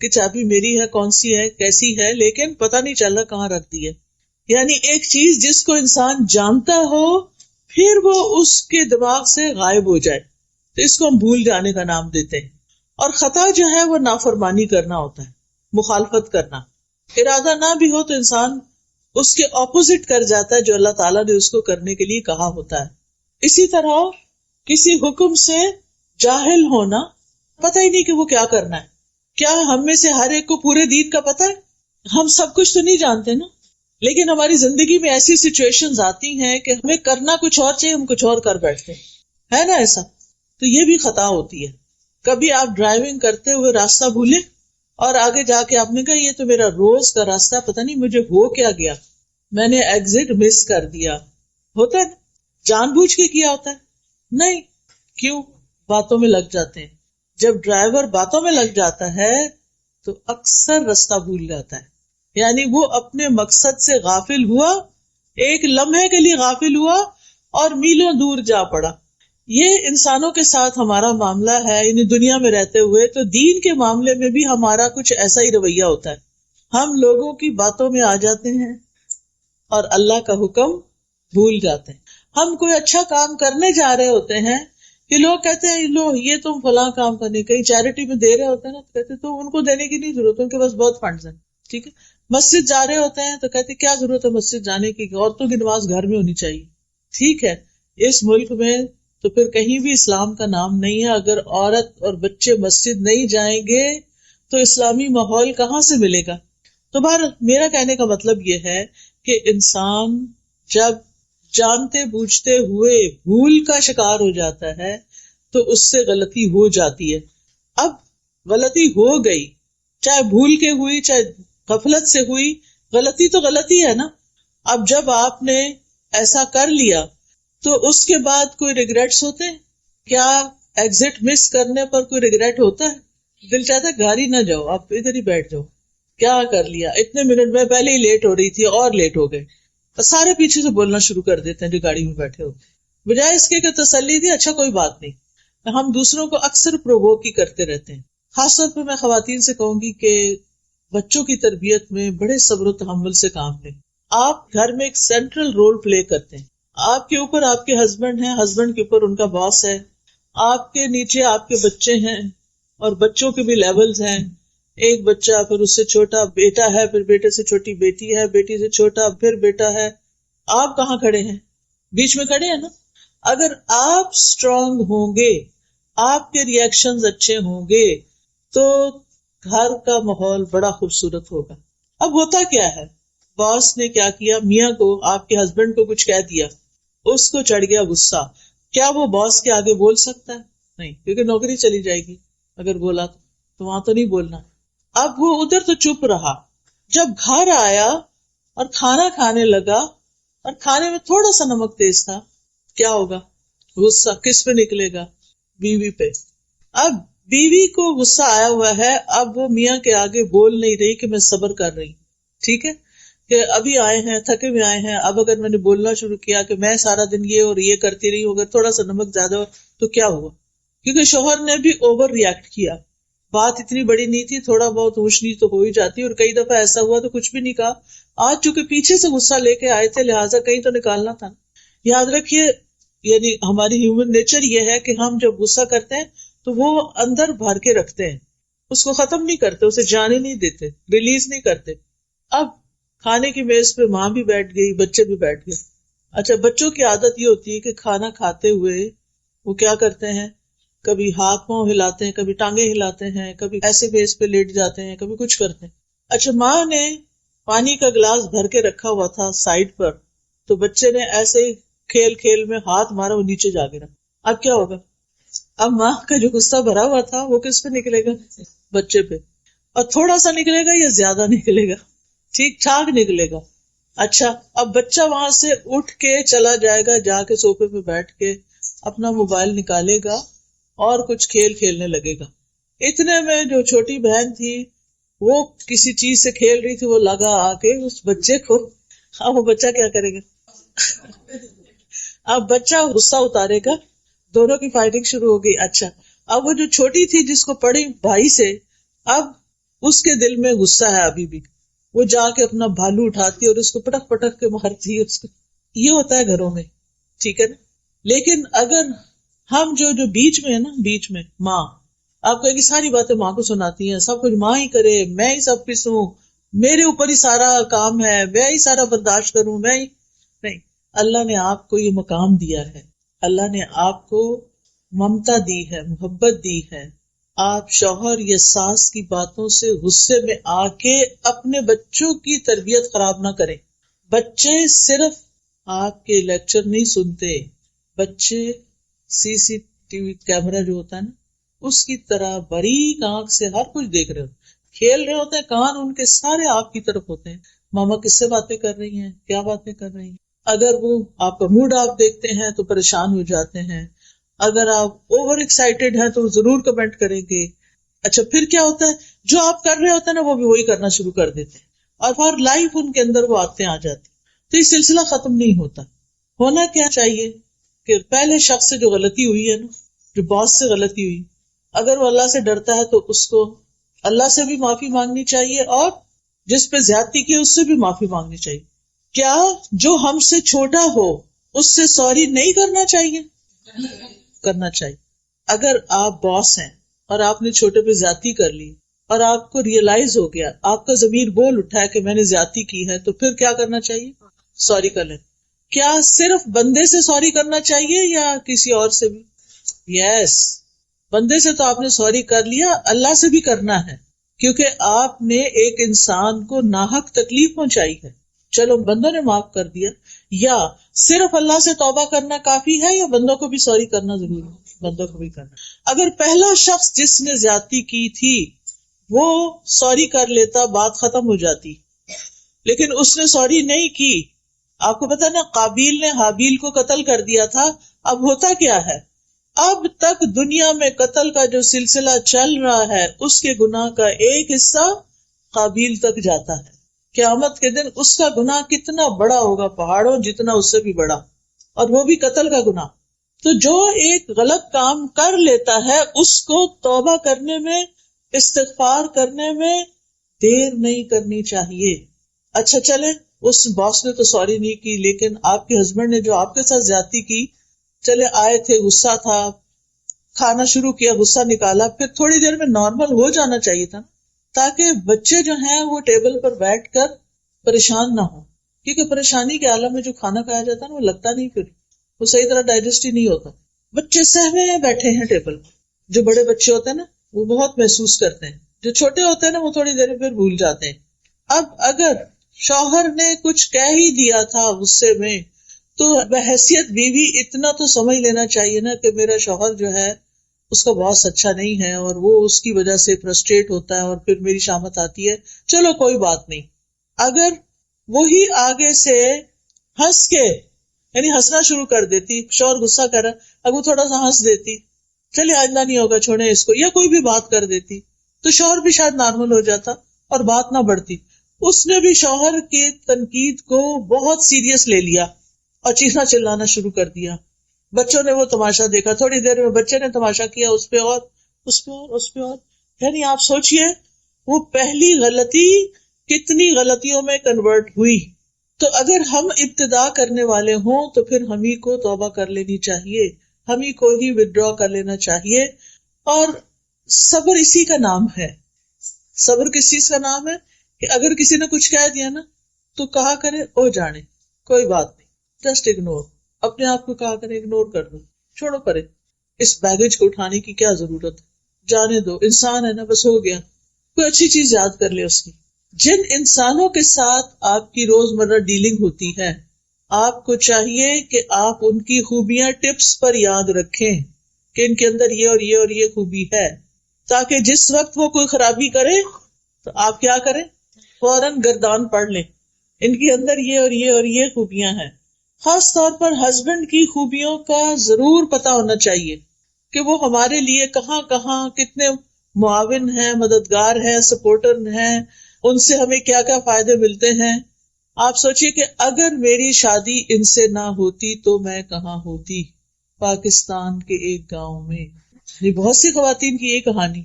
کہ چابی میری ہے، کون سی ہے، کیسی ہے، لیکن پتہ نہیں چل رہا کہاں رکھ دی ہے. یعنی ایک چیز جس کو انسان جانتا ہو پھر وہ اس کے دماغ سے غائب ہو جائے، تو اس کو ہم بھول جانے کا نام دیتے ہیں. اور خطا جو ہے وہ نافرمانی کرنا ہوتا ہے، مخالفت کرنا. ارادہ نہ بھی ہو تو انسان اس کے اپوزٹ کر جاتا ہے جو اللہ تعالیٰ نے اس کو کرنے کے لیے کہا ہوتا ہے. اسی طرح کسی حکم سے جاہل ہونا، پتہ ہی نہیں کہ وہ کیا کرنا ہے. کیا ہم میں سے ہر ایک کو پورے دین کا پتہ ہے؟ ہم سب کچھ تو نہیں جانتے نا، لیکن ہماری زندگی میں ایسی سچویشنز آتی ہیں کہ ہمیں کرنا کچھ اور چاہیے، ہم کچھ اور کر بیٹھتے ہیں، ہے نا ایسا؟ تو یہ بھی خطا ہوتی ہے. کبھی آپ ڈرائیونگ کرتے ہوئے راستہ بھولے اور آگے جا کے آپ نے کہا یہ تو میرا روز کا راستہ، پتہ نہیں مجھے ہو کیا گیا، میں نے ایگزٹ مس کر دیا. ہوتا ہے نا، جان بوجھ کے کیا ہوتا ہے نہیں. کیوں؟ باتوں میں لگ جاتے ہیں. جب ڈرائیور باتوں میں لگ جاتا ہے تو اکثر رستہ بھول جاتا ہے. یعنی وہ اپنے مقصد سے غافل ہوا، ایک لمحے کے لیے غافل ہوا اور میلوں دور جا پڑا. یہ انسانوں کے ساتھ ہمارا معاملہ ہے، یعنی دنیا میں رہتے ہوئے. تو دین کے معاملے میں بھی ہمارا کچھ ایسا ہی رویہ ہوتا ہے. ہم لوگوں کی باتوں میں آ جاتے ہیں اور اللہ کا حکم بھول جاتے ہیں. ہم کوئی اچھا کام کرنے جا رہے ہوتے ہیں کہ لوگ کہتے ہیں لو یہ تم فلاں کام کرنے، کہیں چیریٹی میں دے رہے ہوتے ہیں نا، تو کہتے تو ان کو دینے کی نہیں ضرورت، ان کے پاس بہت فنڈز ہیں. ٹھیک ہے. مسجد جا رہے ہوتے ہیں تو کہتے کیا ضرورت ہے مسجد جانے کی، عورتوں کی نماز گھر میں ہونی چاہیے. ٹھیک ہے. اس ملک میں تو پھر کہیں بھی اسلام کا نام نہیں ہے. اگر عورت اور بچے مسجد نہیں جائیں گے تو اسلامی ماحول کہاں سے ملے گا؟ تو بہر میرا کہنے کا مطلب یہ ہے کہ انسان جب جانتے بوجھتے ہوئے بھول کا شکار ہو جاتا ہے تو اس سے غلطی ہو جاتی ہے. اب غلطی ہو گئی، چاہے بھول کے ہوئی چاہے غفلت سے ہوئی، غلطی تو غلطی ہے نا. اب جب آپ نے ایسا کر لیا تو اس کے بعد کوئی ریگریٹس ہوتے ہیں کیا؟ ایگزٹ مس کرنے پر کوئی ریگریٹ ہوتا ہے؟ دل چاہتا ہے گھر ہی نہ جاؤ، آپ ادھر ہی بیٹھ جاؤ. کیا کر لیا، اتنے منٹ میں پہلے ہی لیٹ ہو رہی تھی اور لیٹ ہو گئے. سارے پیچھے سے بولنا شروع کر دیتے ہیں جو گاڑی میں بیٹھے ہوتے ہیں، بجائے اس کے کہ تسلی دی اچھا کوئی بات نہیں. ہم دوسروں کو اکثر پرووک ہی کرتے رہتے ہیں. خاص طور پہ میں خواتین سے کہوں گی کہ بچوں کی تربیت میں بڑے صبر و تحمل سے کام لیں. آپ گھر میں ایک سینٹرل رول پلے کرتے ہیں. آپ کے اوپر آپ کے ہسبینڈ ہیں، ہسبینڈ کے اوپر ان کا باس ہے، آپ کے نیچے آپ کے بچے ہیں اور بچوں کے بھی لیولز ہیں. ایک بچہ، پھر اس سے چھوٹا بیٹا ہے، پھر بیٹے سے چھوٹی بیٹی ہے، بیٹی سے چھوٹا پھر بیٹا ہے. آپ کہاں کھڑے ہیں؟ بیچ میں کھڑے ہیں نا. اگر آپ اسٹرانگ ہوں گے، آپ کے ریئیکشنز اچھے ہوں گے تو گھر کا ماحول بڑا خوبصورت ہوگا. اب ہوتا کیا ہے، باس نے کیا کیا، میاں کو، آپ کے ہسبینڈ کو کچھ کہہ دیا، اس کو چڑھ گیا غصہ. کیا وہ باس کے آگے بول سکتا ہے؟ نہیں، کیونکہ نوکری چلی جائے گی اگر بولا تو وہاں تو نہیں بولنا. اب وہ ادھر تو چپ رہا. جب گھر آیا اور کھانا کھانے لگا اور کھانے میں تھوڑا سا نمک تیز تھا، کیا ہوگا؟ غصہ کس پہ نکلے گا؟ بیوی پہ. اب بیوی کو غصہ آیا ہوا ہے، اب وہ میاں کے آگے بول نہیں رہی کہ میں صبر کر رہی. ٹھیک ہے کہ ابھی آئے ہیں، تھکے ہوئے آئے ہیں، اب اگر میں نے بولنا شروع کیا کہ میں سارا دن یہ اور یہ کرتی رہی ہوں، اگر تھوڑا سا نمک زیادہ ہو تو کیا ہوا؟ کیونکہ شوہر نے بھی اوور ریئیکٹ کیا. بات اتنی بڑی نہیں تھی، تھوڑا بہت اونچ نیچ تو ہو ہی جاتی، اور کئی دفعہ ایسا ہوا تو کچھ بھی نہیں کہا. آج چونکہ پیچھے سے غصہ لے کے آئے تھے لہٰذا کہیں تو نکالنا تھا. یاد رکھیے، یعنی ہماری ہیومن نیچر یہ ہے کہ ہم جب غصہ کرتے ہیں تو وہ اندر بھر کے رکھتے ہیں، اس کو ختم نہیں کرتے، اسے جانے نہیں دیتے، ریلیز نہیں کرتے. اب کھانے کی میز پہ ماں بھی بیٹھ گئی، بچے بھی بیٹھ گئے. اچھا، بچوں کی عادت یہ ہوتی ہے کہ کھانا کھاتے ہوئے وہ کیا کرتے ہیں، کبھی ہاتھ پاؤں ہلاتے ہیں، کبھی ٹانگیں ہلاتے ہیں، کبھی ایسے میز پہ لیٹ جاتے ہیں، کبھی کچھ کرتے ہیں. اچھا، ماں نے پانی کا گلاس بھر کے رکھا ہوا تھا سائڈ پر، تو بچے نے ایسے ہی کھیل کھیل میں ہاتھ مارا، وہ نیچے جا گرا. اب کیا ہوگا؟ اب ماں کا جو غصہ بھرا ہوا تھا وہ کس پہ نکلے گا؟ بچے پہ. اور تھوڑا سا نکلے گا یا زیادہ نکلے گا؟ ٹھیک ٹھاک نکلے گا. اچھا، اب بچہ وہاں سے اٹھ کے چلا جائے گا، جا کے صوفے پہ بیٹھ کے اپنا موبائل نکالے گا اور کچھ کھیل کھیلنے لگے گا. اتنے میں جو چھوٹی بہن تھی وہ کسی چیز سے کھیل رہی تھی، وہ لگا آ کے اس بچے کو. اب وہ بچہ کیا کرے گا؟ اب بچہ غصہ اتارے گا، دونوں کی فائٹنگ شروع ہو گئی. اچھا، اب وہ جو چھوٹی تھی جس کو پڑی بھائی سے، اب اس کے دل میں غصہ ہے ابھی بھی، وہ جا کے اپنا بھالو اٹھاتی اور اس کو پٹک پٹک کے مارتی ہے اس کو. یہ ہوتا ہے گھروں میں، ٹھیک ہے نا. لیکن اگر ہم جو بیچ میں ہے نا، بیچ میں ماں، آپ کہے گی ساری باتیں ماں کو سناتی ہیں، سب کچھ ماں ہی کرے، میں ہی سب پیسوں، میرے اوپر ہی سارا کام ہے، میں ہی سارا برداشت کروں، میں ہی. نہیں، اللہ نے آپ کو یہ مقام دیا ہے، اللہ نے آپ کو ممتا دی ہے، محبت دی ہے. آپ شوہر یا ساس کی باتوں سے غصے میں آ کے اپنے بچوں کی تربیت خراب نہ کریں. بچے صرف آپ کے لیکچر نہیں سنتے، بچے سی سی ٹی وی کیمرہ جو ہوتا ہے نا اس کی طرح باریک آنکھ سے ہر کچھ دیکھ رہے ہو. کھیل رہے ہوتے ہیں، کان ان کے سارے آپ کی طرف ہوتے ہیں، ماما کس سے باتیں کر رہی ہیں، کیا باتیں کر رہی ہیں. اگر وہ آپ کا موڈ آپ دیکھتے ہیں تو پریشان ہو جاتے ہیں، اگر آپ اوور ایکسائٹیڈ ہیں تو وہ ضرور کمنٹ کریں گے. اچھا پھر کیا ہوتا ہے، جو آپ کر رہے ہوتے ہیں نا وہ بھی وہی کرنا شروع کر دیتے ہیں، اور فار لائف ان کے اندر وہ عادتیں آ جاتی. تو یہ سلسلہ ختم نہیں ہوتا. ہونا کیا چاہیے کہ پہلے شخص سے جو غلطی ہوئی ہے نا، جو باس سے غلطی ہوئی، اگر وہ اللہ سے ڈرتا ہے تو اس کو اللہ سے بھی معافی مانگنی چاہیے، اور جس پہ زیادتی کی اس سے بھی معافی مانگنی چاہیے. کیا جو ہم سے چھوٹا ہو اس سے سوری نہیں کرنا چاہیے؟ کرنا چاہیے. اگر آپ باس ہیں اور آپ نے چھوٹے پہ زیادتی کر لی اور آپ کو ریئلائز ہو گیا، آپ کا ضمیر بول اٹھا ہے کہ میں نے زیادتی کی ہے، تو پھر کیا کرنا چاہیے؟ سوری کر لیں. کیا صرف بندے سے سوری کرنا چاہیے یا کسی اور سے بھی؟ یس، بندے سے تو آپ نے سوری کر لیا، اللہ سے بھی کرنا ہے، کیونکہ آپ نے ایک انسان کو ناحق تکلیف پہنچائی ہے. چلو بندوں نے معاف کر دیا، یا صرف اللہ سے توبہ کرنا کافی ہے یا بندوں کو بھی سوری کرنا ضروری ہے؟ بندوں کو بھی کرنا. اگر پہلا شخص جس نے زیادتی کی تھی وہ سوری کر لیتا، بات ختم ہو جاتی، لیکن اس نے سوری نہیں کی. آپ کو پتا نا، قابیل نے حابیل کو قتل کر دیا تھا. اب ہوتا کیا ہے، اب تک دنیا میں قتل کا جو سلسلہ چل رہا ہے اس کے گناہ کا ایک حصہ قابیل تک جاتا ہے. قیامت کے دن اس کا گناہ کتنا بڑا ہوگا، پہاڑوں جتنا، اس سے بھی بڑا، اور وہ بھی قتل کا گناہ. تو جو ایک غلط کام کر لیتا ہے اس کو توبہ کرنے میں، استغفار کرنے میں دیر نہیں کرنی چاہیے. اچھا چلے، اس باس نے تو سوری نہیں کی، لیکن آپ کے ہسبینڈ نے جو آپ کے ساتھ زیادتی کی، چلے آئے تھے، غصہ تھا، کھانا شروع کیا، غصہ نکالا، پھر تھوڑی دیر میں نارمل ہو جانا چاہیے تھا، تاکہ بچے جو ہیں وہ ٹیبل پر بیٹھ کر پریشان نہ ہو. کیونکہ پریشانی کے عالم میں جو کھانا کھایا جاتا ہے نا وہ لگتا نہیں، پھر وہ صحیح طرح ڈائجسٹ ہی نہیں ہوتا. بچے سہمے بیٹھے ہیں ٹیبل پر. جو بڑے بچے ہوتے ہیں نا وہ بہت محسوس کرتے ہیں، جو چھوٹے ہوتے ہیں نا وہ تھوڑی دیر میں پھر بھول جاتے ہیں. اب اگر شوہر نے کچھ کہہ ہی دیا تھا غصے میں، تو بحیثیت بیوی اتنا تو سمجھ لینا چاہیے نا کہ میرا شوہر جو ہے اس کا باس اچھا نہیں ہے اور وہ اس کی وجہ سے فرسٹریٹ ہوتا ہے اور پھر میری شامت آتی ہے، چلو کوئی بات نہیں. اگر وہی آگے سے ہنس کے، یعنی ہنسنا شروع کر دیتی، شوہر غصہ کر رہا، اگر وہ تھوڑا سا ہنس دیتی، چلے آئندہ نہیں ہوگا چھوڑے اس کو، یا کوئی بھی بات کر دیتی، تو شوہر بھی شاید نارمل ہو جاتا اور بات نہ بڑھتی. اس نے بھی شوہر کی تنقید کو بہت سیریس لے لیا اور چیخنا چلانا شروع کر دیا. بچوں نے وہ تماشا دیکھا، تھوڑی دیر میں بچے نے تماشا کیا، اس پہ اور اس پہ اور اس پہ اور. یعنی آپ سوچئے وہ پہلی غلطی کتنی غلطیوں میں کنورٹ ہوئی. تو اگر ہم ابتدا کرنے والے ہوں تو پھر ہم ہی کو توبہ کر لینی چاہیے، ہم ہی کو ہی ودرا کر لینا چاہیے. اور صبر اسی کا نام ہے. صبر کس چیز کا نام ہے؟ کہ اگر کسی نے کچھ کہہ دیا نا تو کہا کرے او جانے، کوئی بات نہیں، جسٹ اگنور. اپنے آپ کو کہا کرے اگنور کر دو، چھوڑو پرے، اس بیگیج کو اٹھانے کی کیا ضرورت ہے، جانے دو، انسان ہے نا، بس ہو گیا. کوئی اچھی چیز یاد کر لے اس کی. جن انسانوں کے ساتھ آپ کی روزمرہ ڈیلنگ ہوتی ہے، آپ کو چاہیے کہ آپ ان کی خوبیاں ٹپس پر یاد رکھیں کہ ان کے اندر یہ اور یہ اور یہ خوبی ہے، تاکہ جس وقت وہ کوئی خرابی کرے تو آپ کیا کریں، فوراً گردان پڑھ لیں، ان کے اندر یہ اور یہ اور یہ خوبیاں ہیں. خاص طور پر ہسبینڈ کی خوبیوں کا ضرور پتا ہونا چاہیے کہ وہ ہمارے لیے کہاں کہاں کتنے معاون ہیں، مددگار ہیں، سپورٹر ہیں، ان سے ہمیں کیا کیا فائدے ملتے ہیں. آپ سوچئے کہ اگر میری شادی ان سے نہ ہوتی تو میں کہاں ہوتی، پاکستان کے ایک گاؤں میں. یہ بہت سی خواتین کی یہ کہانی،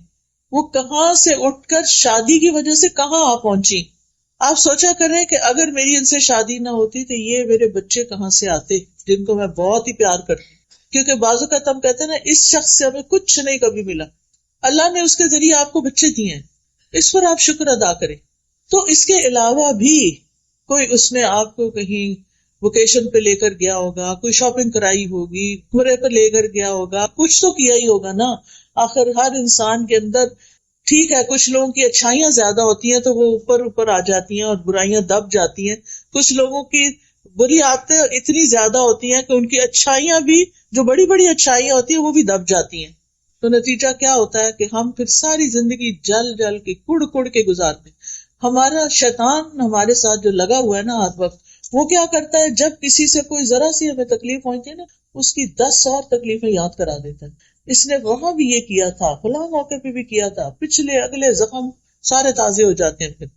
وہ کہاں سے اٹھ کر شادی کی وجہ سے کہاں آ پہنچی. آپ سوچا کریں کہ اگر میری ان سے شادی نہ ہوتی تو یہ میرے بچے کہاں سے آتے، جن کو میں بہت ہی پیار کرتی. کیونکہ بعض اوقات ہم کہتے ہیں نا اس شخص سے ہمیں کچھ نہیں کبھی ملا، اللہ نے اس کے ذریعے آپ کو بچے دیے ہیں، اس پر آپ شکر ادا کریں. تو اس کے علاوہ بھی کوئی اس نے آپ کو کہیں ویکیشن پہ لے کر گیا ہوگا، کوئی شاپنگ کرائی ہوگی، عمرے پہ لے کر گیا ہوگا، کچھ تو کیا ہی ہوگا نا. آخر ہر انسان کے اندر، ٹھیک ہے کچھ لوگوں کی اچھائیاں زیادہ ہوتی ہیں تو وہ اوپر اوپر آ جاتی ہیں اور برائیاں دب جاتی ہیں، کچھ لوگوں کی بری عادتیں اتنی زیادہ ہوتی ہیں کہ ان کی اچھائیاں بھی، جو بڑی بڑی اچھائیاں ہوتی ہیں وہ بھی دب جاتی ہیں. تو نتیجہ کیا ہوتا ہے کہ ہم پھر ساری زندگی جل جل کے کڑ کڑ کے گزارتے ہیں. ہمارا شیطان ہمارے ساتھ جو لگا ہوا ہے نا ہر وقت، وہ کیا کرتا ہے، جب کسی سے کوئی ذرا سی ہمیں تکلیف پہنچتی ہے نا، اس کی 10 اور تکلیفیں یاد کرا دیتا ہے. اس نے وہاں بھی یہ کیا تھا، فلاں موقع پہ بھی کیا تھا، پچھلے اگلے زخم سارے تازے ہو جاتے ہیں. پھر